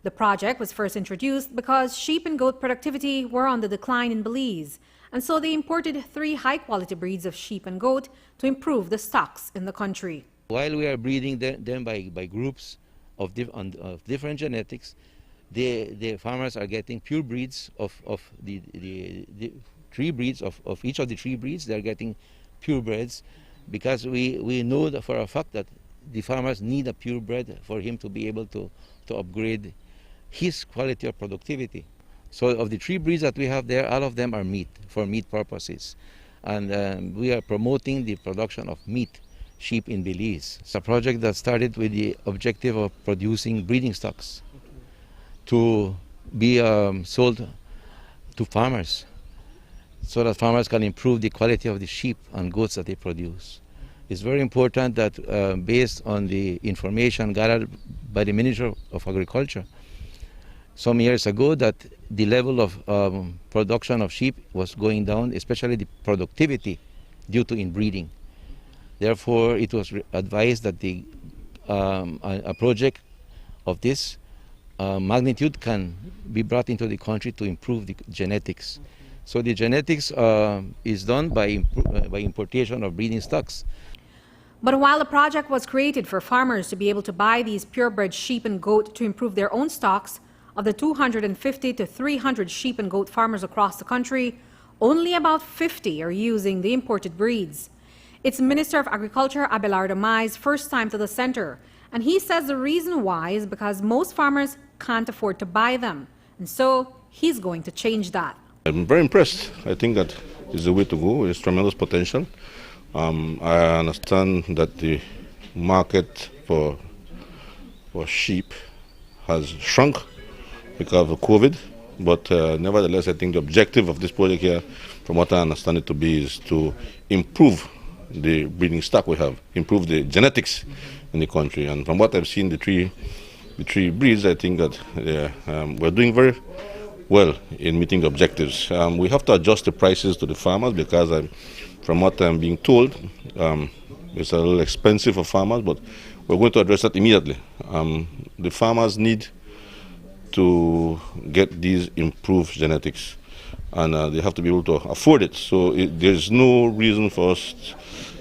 Speaker 22: The project was first introduced because sheep and goat productivity were on the decline in Belize, and so they imported 3 high-quality breeds of sheep and goat to improve the stocks in the country.
Speaker 23: While we are breeding them by groups of different genetics, the farmers are getting pure breeds of the 3 breeds of each of the 3 breeds. They're getting purebreds because we know that for a fact that the farmers need a purebred for him to be able to upgrade his quality of productivity. So of the 3 breeds that we have there, all of them are meat, for meat purposes. And we are promoting the production of meat sheep in Belize. It's a project that started with the objective of producing breeding stocks to be sold to farmers so that farmers can improve the quality of the sheep and goats that they produce. It's very important that based on the information gathered by the Minister of Agriculture, some years ago that the level of production of sheep was going down, especially the productivity due to inbreeding. Therefore, it was advised that a project of this magnitude can be brought into the country to improve the genetics. So the genetics is done by importation of breeding stocks.
Speaker 22: But while the project was created for farmers to be able to buy these purebred sheep and goat to improve their own stocks, of the 250 to 300 sheep and goat farmers across the country, only about 50 are using the imported breeds. It's Minister of Agriculture Abelardo Mai's first time to the center, and he says the reason why is because most farmers can't afford to buy them, and so he's going to change that.
Speaker 3: I'm very impressed. I think that is the way to go. There's tremendous potential. I understand that the market for sheep has shrunk because of COVID, but nevertheless, I think the objective of this project here, from what I understand it to be, is to improve the breeding stock we have, improve the genetics in the country. And from what I've seen, the three breeds, I think that we're doing very well in meeting the objectives. We have to adjust the prices to the farmers because from what I'm being told, it's a little expensive for farmers, but we're going to address that immediately. The farmers need to get these improved genetics, and they have to be able to afford it. So there's no reason for us,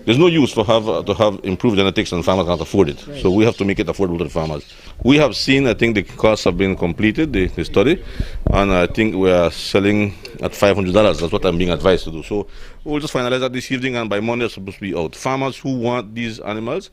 Speaker 3: there's no use to have improved genetics and farmers can't afford it. Right. So we have to make it affordable to the farmers. We have seen, I think the costs have been completed, the study, and I think we are selling at $500. That's what I'm being advised to do. So we'll just finalize that this evening, and by Monday it's supposed to be out. Farmers who want these animals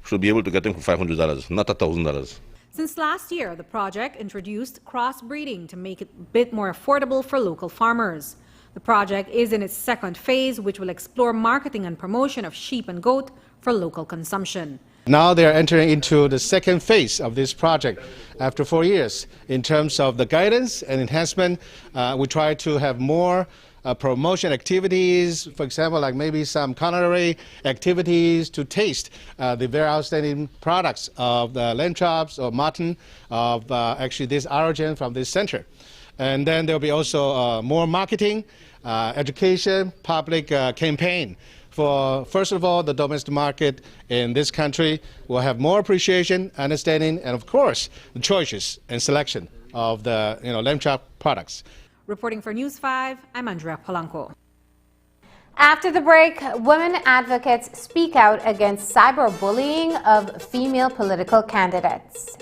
Speaker 3: should be able to get them for $500, not $1,000.
Speaker 22: Since last year, the project introduced crossbreeding to make it a bit more affordable for local farmers. The project is in its second phase, which will explore marketing and promotion of sheep and goat for local consumption.
Speaker 4: Now they are entering into the second phase of this project after 4 years. In terms of the guidance and enhancement, we try to have more promotion activities, for example, like maybe some culinary activities to taste the very outstanding products of the lamb chops or mutton of actually this origin from this center. And then there will be also more marketing, education, public campaign. For, first of all, the domestic market in this country will have more appreciation, understanding, and of course, the choices and selection of the lamb chop products.
Speaker 22: Reporting for News 5, I'm Andrea Polanco.
Speaker 1: After the break, women advocates speak out against cyberbullying of female political candidates.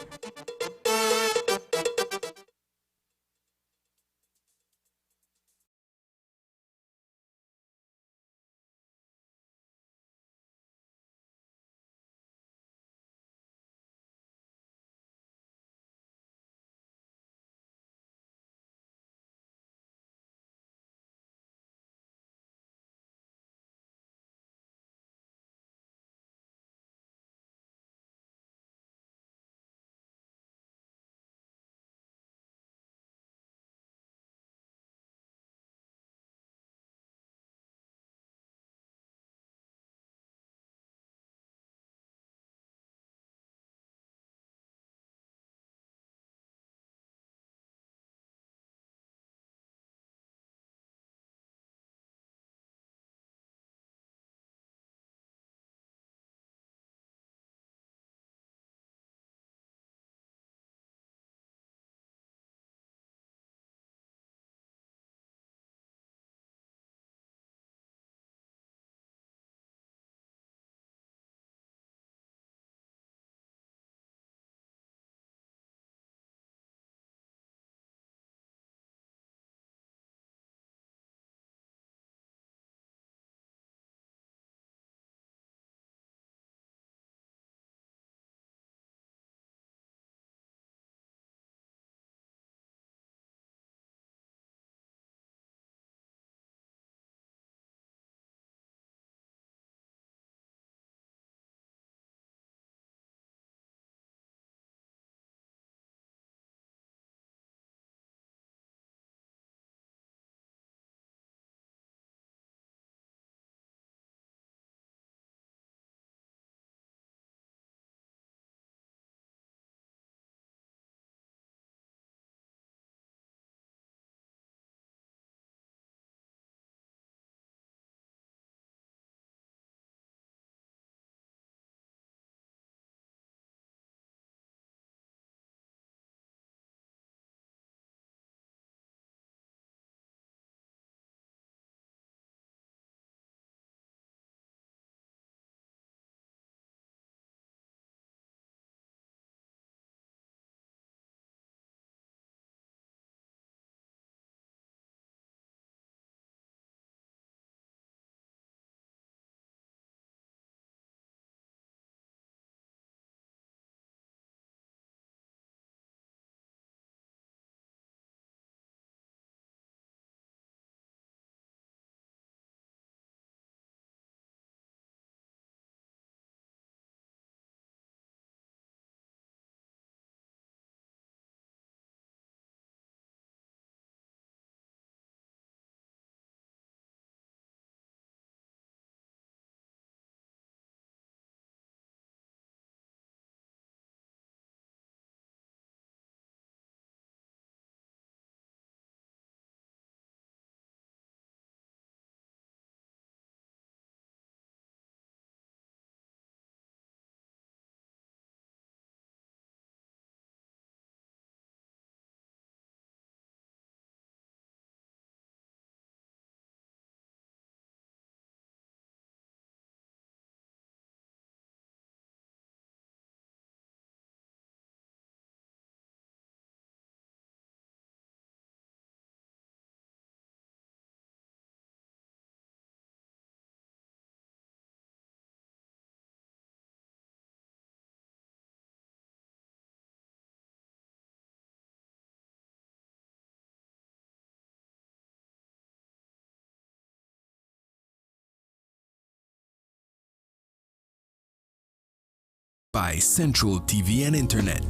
Speaker 2: by Central TV and Internet.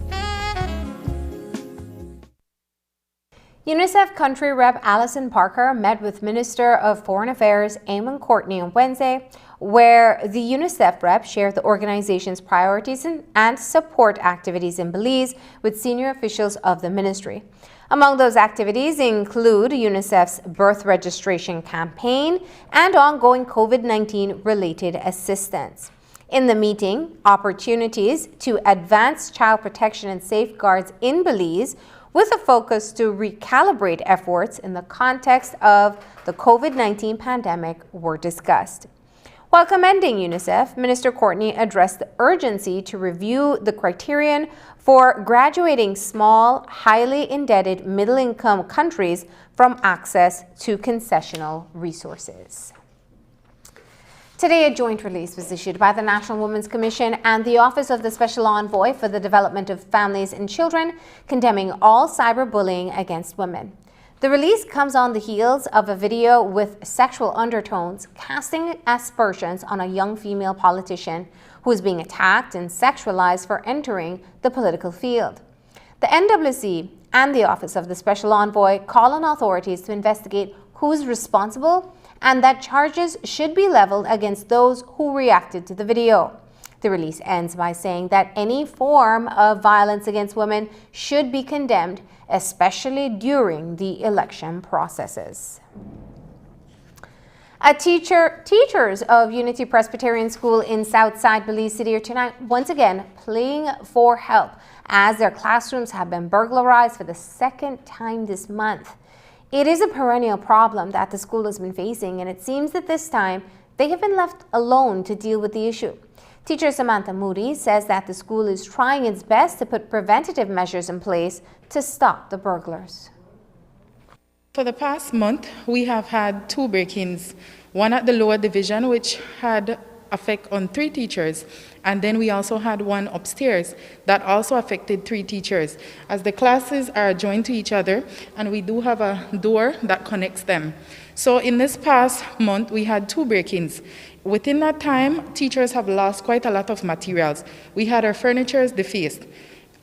Speaker 1: UNICEF Country Rep Alison Parker met with Minister of Foreign Affairs Eamon Courtney on Wednesday, where the UNICEF rep shared the organization's priorities and support activities in Belize with senior officials of the ministry. Among those activities include UNICEF's birth registration campaign and ongoing COVID-19 related assistance. In the meeting, opportunities to advance child protection and safeguards in Belize with a focus to recalibrate efforts in the context of the COVID-19 pandemic were discussed. While commending UNICEF, Minister Courtney addressed the urgency to review the criterion for graduating small, highly indebted middle-income countries from access to concessional resources. Today, a joint release was issued by the National Women's Commission and the Office of the Special Envoy for the Development of Families and Children, condemning all cyberbullying against women. The release comes on the heels of a video with sexual undertones casting aspersions on a young female politician who is being attacked and sexualized for entering the political field. The NWC and the Office of the Special Envoy call on authorities to investigate who is responsible and that charges should be leveled against those who reacted to the video. The release ends by saying that any form of violence against women should be condemned, especially during the election processes. Teachers of Unity Presbyterian School in Southside Belize City are tonight once again pleading for help as their classrooms have been burglarized for the second time this month. It is a perennial problem that the school has been facing, and it seems that this time they have been left alone to deal with the issue. Teacher Samantha Moody says that the school is trying its best to put preventative measures in place to stop the burglars.
Speaker 5: For the past month, we have had 2 break-ins, one at the lower division, which had effect on 3 teachers, and then we also had one upstairs that also affected 3 teachers, as the classes are adjoined to each other and we do have a door that connects them. So in this past month we had 2 break-ins. Within that time, teachers have lost quite a lot of materials. We had our furniture defaced.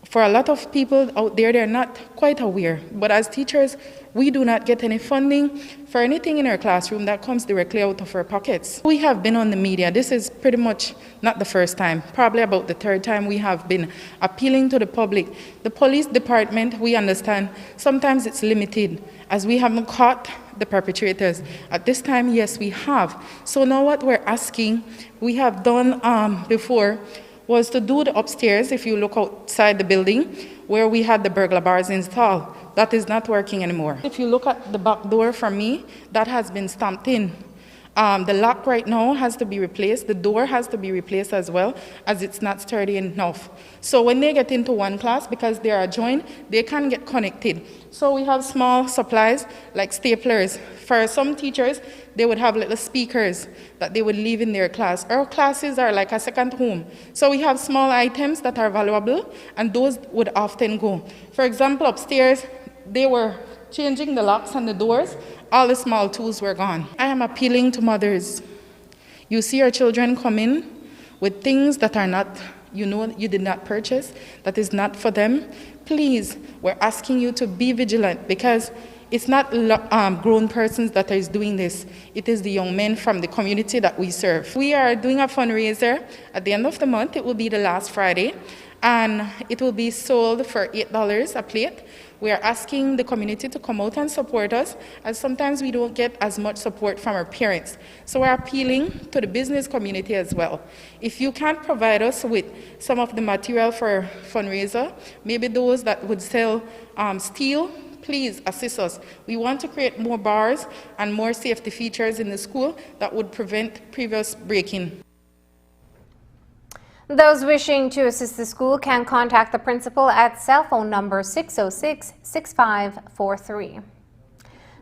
Speaker 5: For a lot of people out there, they're not quite aware, but as teachers, we do not get any funding for anything in our classroom that comes directly out of our pockets. We have been on the media. This is pretty much not the first time, probably about the 3rd time we have been appealing to the public. The police department, we understand, sometimes it's limited as we haven't caught the perpetrators. At this time, yes, we have. So now what we're asking, we have done before, was to do the upstairs, if you look outside the building, where we had the burglar bars installed. That is not working anymore. If you look at the back door from me, that has been stamped in. The lock right now has to be replaced. The door has to be replaced as well, as it's not sturdy enough. So when they get into one class, because they are adjoined, they can get connected. So we have small supplies like staplers. For some teachers, they would have little speakers that they would leave in their class. Our classes are like a second home. So we have small items that are valuable, and those would often go. For example, upstairs, they were changing the locks on the doors. All the small tools were gone. I am appealing to mothers. You see your children come in with things that are not, you know, you did not purchase, that is not for them. Please, we're asking you to be vigilant, because it's not grown persons that is doing this. It is the young men from the community that we serve. We are doing a fundraiser at the end of the month. It will be the last Friday, and it will be sold for $8 a plate. We are asking the community to come out and support us, as sometimes we don't get as much support from our parents. So we're appealing to the business community as well. If you can't provide us with some of the material for fundraiser, maybe those that would sell steel, please assist us. We want to create more bars and more safety features in the school that would prevent previous break-in.
Speaker 1: Those wishing to assist the school can contact the principal at cell phone number 606-6543.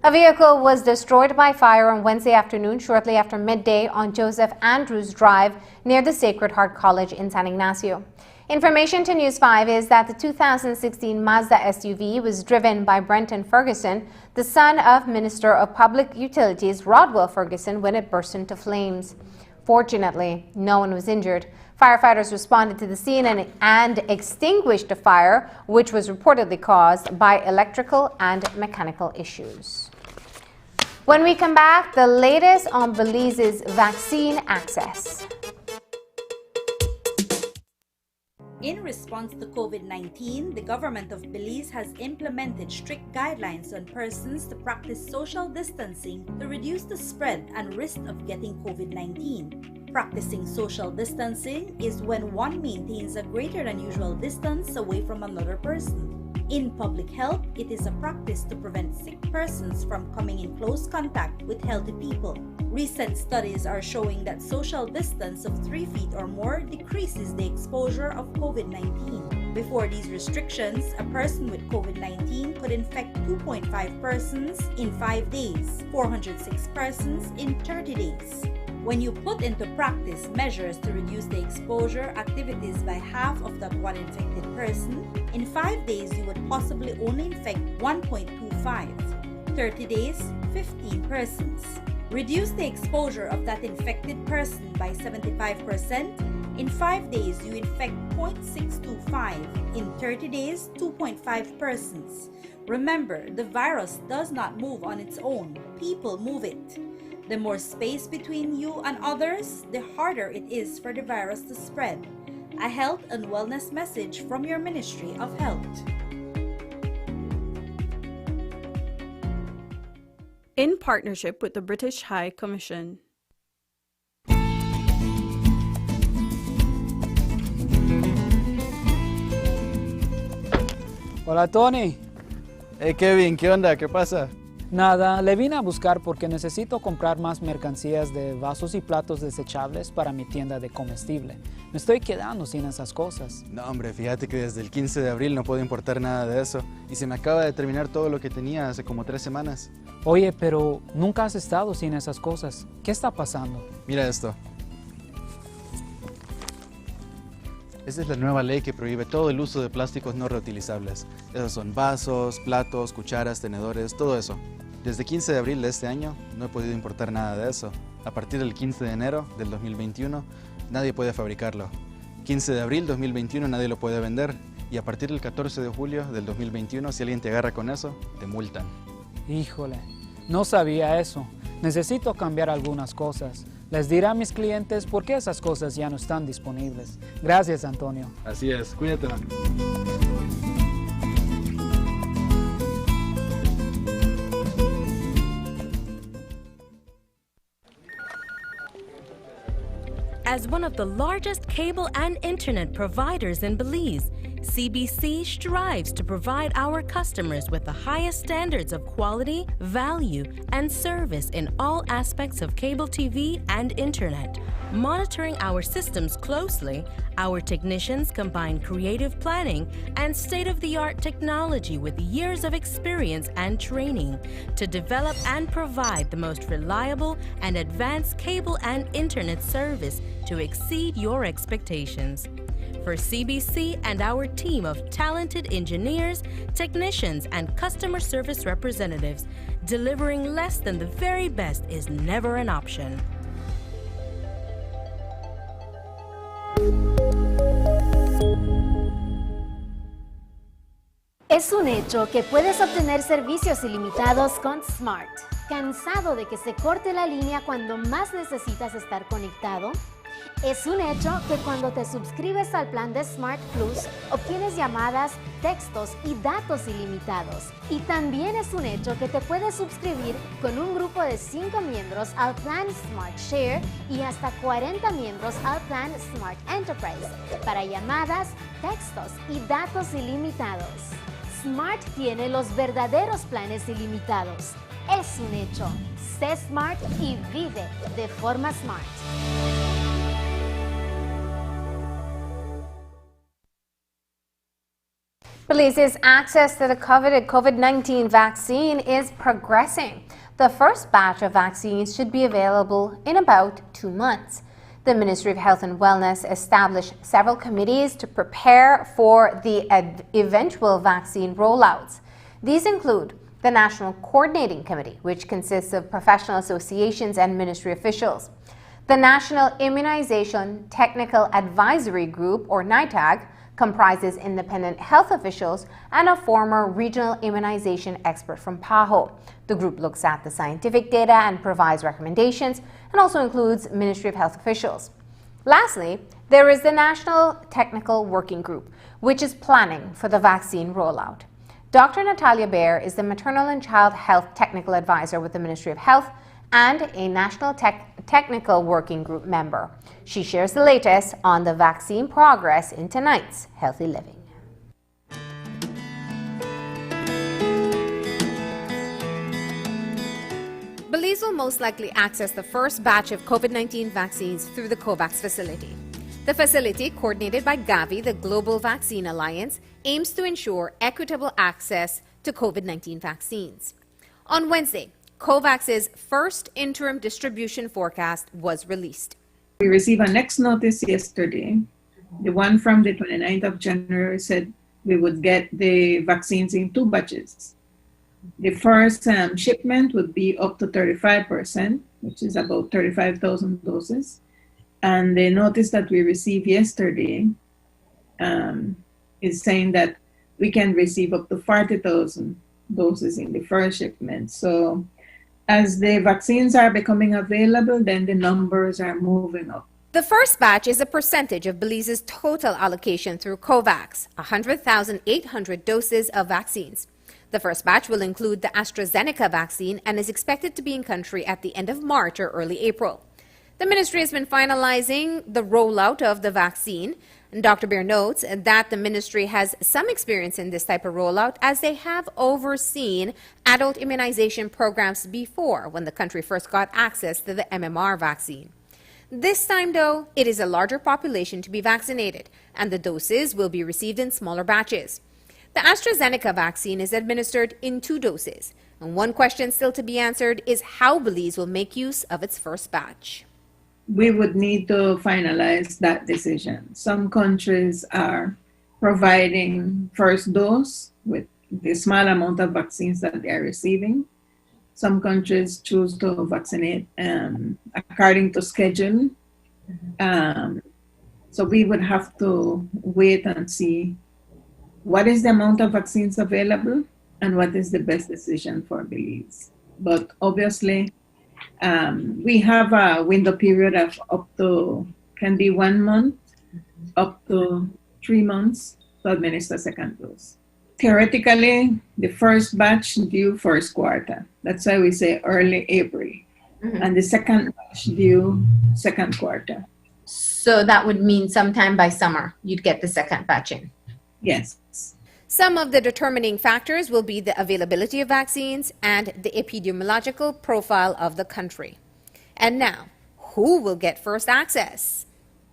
Speaker 1: A vehicle was destroyed by fire on Wednesday afternoon shortly after midday on Joseph Andrews Drive near the Sacred Heart College in San Ignacio. Information to News 5 is that the 2016 Mazda SUV was driven by Brenton Ferguson, the son of Minister of Public Utilities Rodwell Ferguson, when it burst into flames. Fortunately, no one was injured. Firefighters responded to the scene and extinguished the fire, which was reportedly caused by electrical and mechanical issues. When we come back, the latest on Belize's vaccine access.
Speaker 6: In response to COVID-19, the government of Belize has implemented strict guidelines on persons to practice social distancing to reduce the spread and risk of getting COVID-19. Practicing social distancing is when one maintains a greater than usual distance away from another person. In public health, it is a practice to prevent sick persons from coming in close contact with healthy people. Recent studies are showing that social distance of 3 feet or more decreases the exposure of COVID-19. Before these restrictions, a person with COVID-19 could infect 2.5 persons in 5 days, 406 persons in 30 days. When you put into practice measures to reduce the exposure activities by half of that one infected person, in 5 days you would possibly only infect 1.25, 30 days, 15 persons. Reduce the exposure of that infected person by 75%, in 5 days you infect 0.625, in 30 days 2.5 persons. Remember, the virus does not move on its own, people move it. The more space between you and others, the harder it is for the virus to spread. A health and wellness message from your Ministry of Health.
Speaker 7: In partnership with the British High Commission.
Speaker 8: Hola Tony.
Speaker 24: Hey Kevin, ¿qué onda? ¿Qué pasa?
Speaker 8: Nada, le vine a buscar porque necesito comprar más mercancías de vasos y platos desechables para mi tienda de comestible. Me estoy quedando sin esas cosas.
Speaker 24: No hombre, fíjate que desde el 15 de abril no puedo importar nada de eso y se me acaba de terminar todo lo que tenía hace como 3 semanas.
Speaker 8: Oye, pero nunca has estado sin esas cosas. ¿Qué está pasando?
Speaker 24: Mira esto. Esta es la nueva ley que prohíbe todo el uso de plásticos no reutilizables. Esos son vasos, platos, cucharas, tenedores, todo eso. Desde 15 de abril de este año no he podido importar nada de eso. A partir del 15 de enero del 2021 nadie puede fabricarlo. 15 de abril 2021 nadie lo puede vender. Y a partir del 14 de julio del 2021 si alguien te agarra con eso, te multan.
Speaker 8: Híjole, no sabía eso. Necesito cambiar algunas cosas. Les diré a mis clientes por qué esas cosas ya no están disponibles. Gracias, Antonio.
Speaker 24: Así es, cuídate.
Speaker 25: As one of the largest cable and internet providers in Belize, CBC strives to provide our customers with the highest standards of quality, value, and service in all aspects of cable TV and internet. Monitoring our systems closely, our technicians combine creative planning and state-of-the-art technology with years of experience and training to develop and provide the most reliable and advanced cable and internet service to exceed your expectations. For CBC and our team of talented engineers, technicians, and customer service representatives, delivering less than the very best is never an option.
Speaker 26: Es un hecho que puedes obtener servicios ilimitados con Smart. ¿Cansado de que se corte la línea cuando más necesitas estar conectado? Es un hecho que cuando te suscribes al plan de Smart Plus, obtienes llamadas, textos y datos ilimitados. Y también es un hecho que te puedes suscribir con un grupo de 5 miembros al plan Smart Share y hasta 40 miembros al plan Smart Enterprise para llamadas, textos y datos ilimitados. Smart tiene los verdaderos planes ilimitados. Es un hecho. Sé Smart y vive de forma Smart.
Speaker 1: Belize's access to the coveted COVID-19 vaccine is progressing. The first batch of vaccines should be available in about 2 months. The Ministry of Health and Wellness established several committees to prepare for the eventual vaccine rollouts. These include the National Coordinating Committee, which consists of professional associations and ministry officials, The National Immunization Technical Advisory Group, or NITAG, comprises independent health officials and a former regional immunization expert from PAHO. The group looks at the scientific data and provides recommendations, and also includes Ministry of Health officials. Lastly, there is the National Technical Working Group, which is planning for the vaccine rollout. Dr. Natalia Baer is the Maternal and Child Health Technical Advisor with the Ministry of Health and a National Technical Working Group member. She shares the latest on the vaccine progress in tonight's Healthy Living. Belize will most likely access the first batch of COVID-19 vaccines through the COVAX facility. The facility, coordinated by Gavi, the Global Vaccine Alliance, aims to ensure equitable access to COVID-19 vaccines. On Wednesday, COVAX's first interim distribution forecast was released.
Speaker 9: We received a next notice yesterday. The one from the 29th of January said we would get the vaccines in 2 batches. The first shipment would be up to 35%, which is about 35,000 doses. And the notice that we received yesterday is saying that we can receive up to 40,000 doses in the first shipment. So as the vaccines are becoming available, then the numbers are moving up.
Speaker 1: The first batch is a percentage of Belize's total allocation through COVAX, 100,800 doses of vaccines. The first batch will include the AstraZeneca vaccine and is expected to be in country at the end of March or early April. The ministry has been finalizing the rollout of the vaccine. And Dr. Baer notes that the ministry has some experience in this type of rollout, as they have overseen adult immunization programs before when the country first got access to the MMR vaccine. This time, though, it is a larger population to be vaccinated, and the doses will be received in smaller batches. The AstraZeneca vaccine is administered in 2 doses, and one question still to be answered is how Belize will make use of its first batch.
Speaker 9: We would need to finalize that decision. Some countries are providing first dose with the small amount of vaccines that they are receiving. Some countries choose to vaccinate according to schedule. So we would have to wait and see what is the amount of vaccines available and what is the best decision for Belize. But obviously, we have a window period of up to, can be 1 month, up to 3 months to administer second dose. Theoretically, the first batch due first quarter. That's why we say early April. And the second batch due second quarter.
Speaker 1: So that would mean sometime by summer, you'd get the second batch in?
Speaker 9: Yes.
Speaker 1: Some of the determining factors will be the availability of vaccines and the epidemiological profile of the country. And now, who will get first access?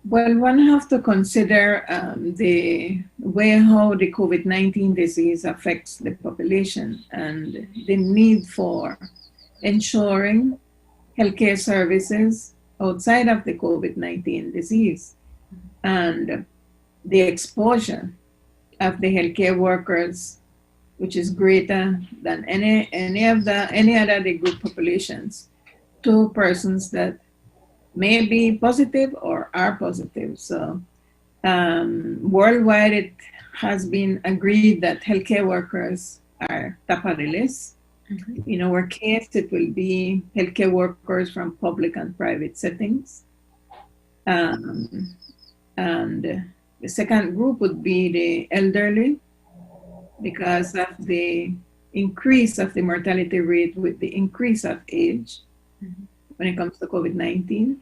Speaker 9: Well, one has to consider the way how the COVID-19 disease affects the population and the need for ensuring healthcare services outside of the COVID-19 disease and the exposure of the healthcare workers, which is greater than any other group populations, to persons that may be positive or are positive. So worldwide, it has been agreed that healthcare workers are top of the list. In our case, it will be healthcare workers from public and private settings. And the second group would be the elderly, because of the increase of the mortality rate with the increase of age when it comes to COVID-19.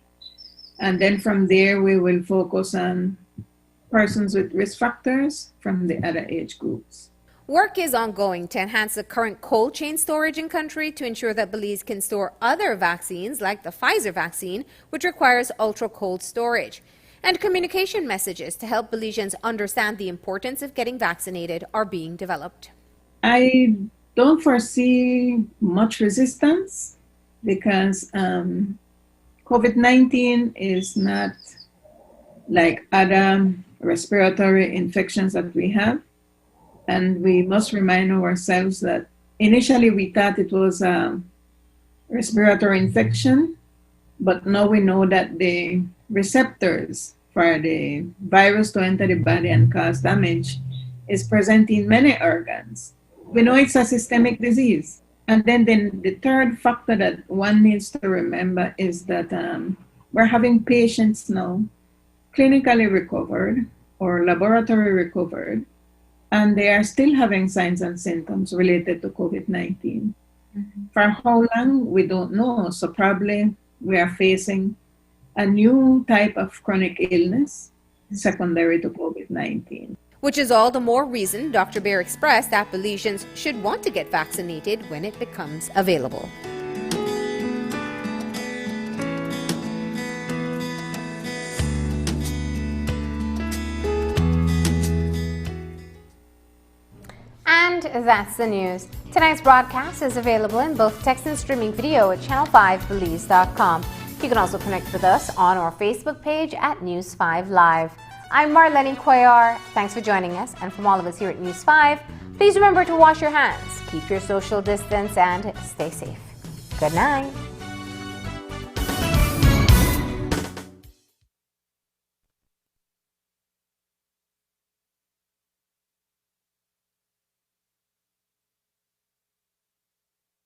Speaker 9: And then from there, we will focus on persons with risk factors from the other age groups.
Speaker 1: Work is ongoing to enhance the current cold chain storage in country to ensure that Belize can store other vaccines like the Pfizer vaccine, which requires ultra cold storage. And communication messages to help Belizeans understand the importance of getting vaccinated are being developed.
Speaker 9: I don't foresee much resistance because COVID-19 is not like other respiratory infections that we have. And we must remind ourselves that initially we thought it was a respiratory infection, But now we know that the receptors for the virus to enter the body and cause damage is present in many organs. We know it's a systemic disease. And then the third factor that one needs to remember is that we're having patients now clinically recovered or laboratory recovered, and they are still having signs and symptoms related to COVID-19. For how long, we don't know. So probably we are facing a new type of chronic illness secondary to COVID-19.
Speaker 1: Which is all the more reason Dr. Bear expressed that Belizeans should want to get vaccinated when it becomes available. And that's the news. Tonight's broadcast is available in both text and streaming video at channel5belize.com. You can also connect with us on our Facebook page at News 5 Live. I'm Marlene Cuellar. Thanks for joining us. And from all of us here at News 5, please remember to wash your hands, keep your social distance, and stay safe. Good night.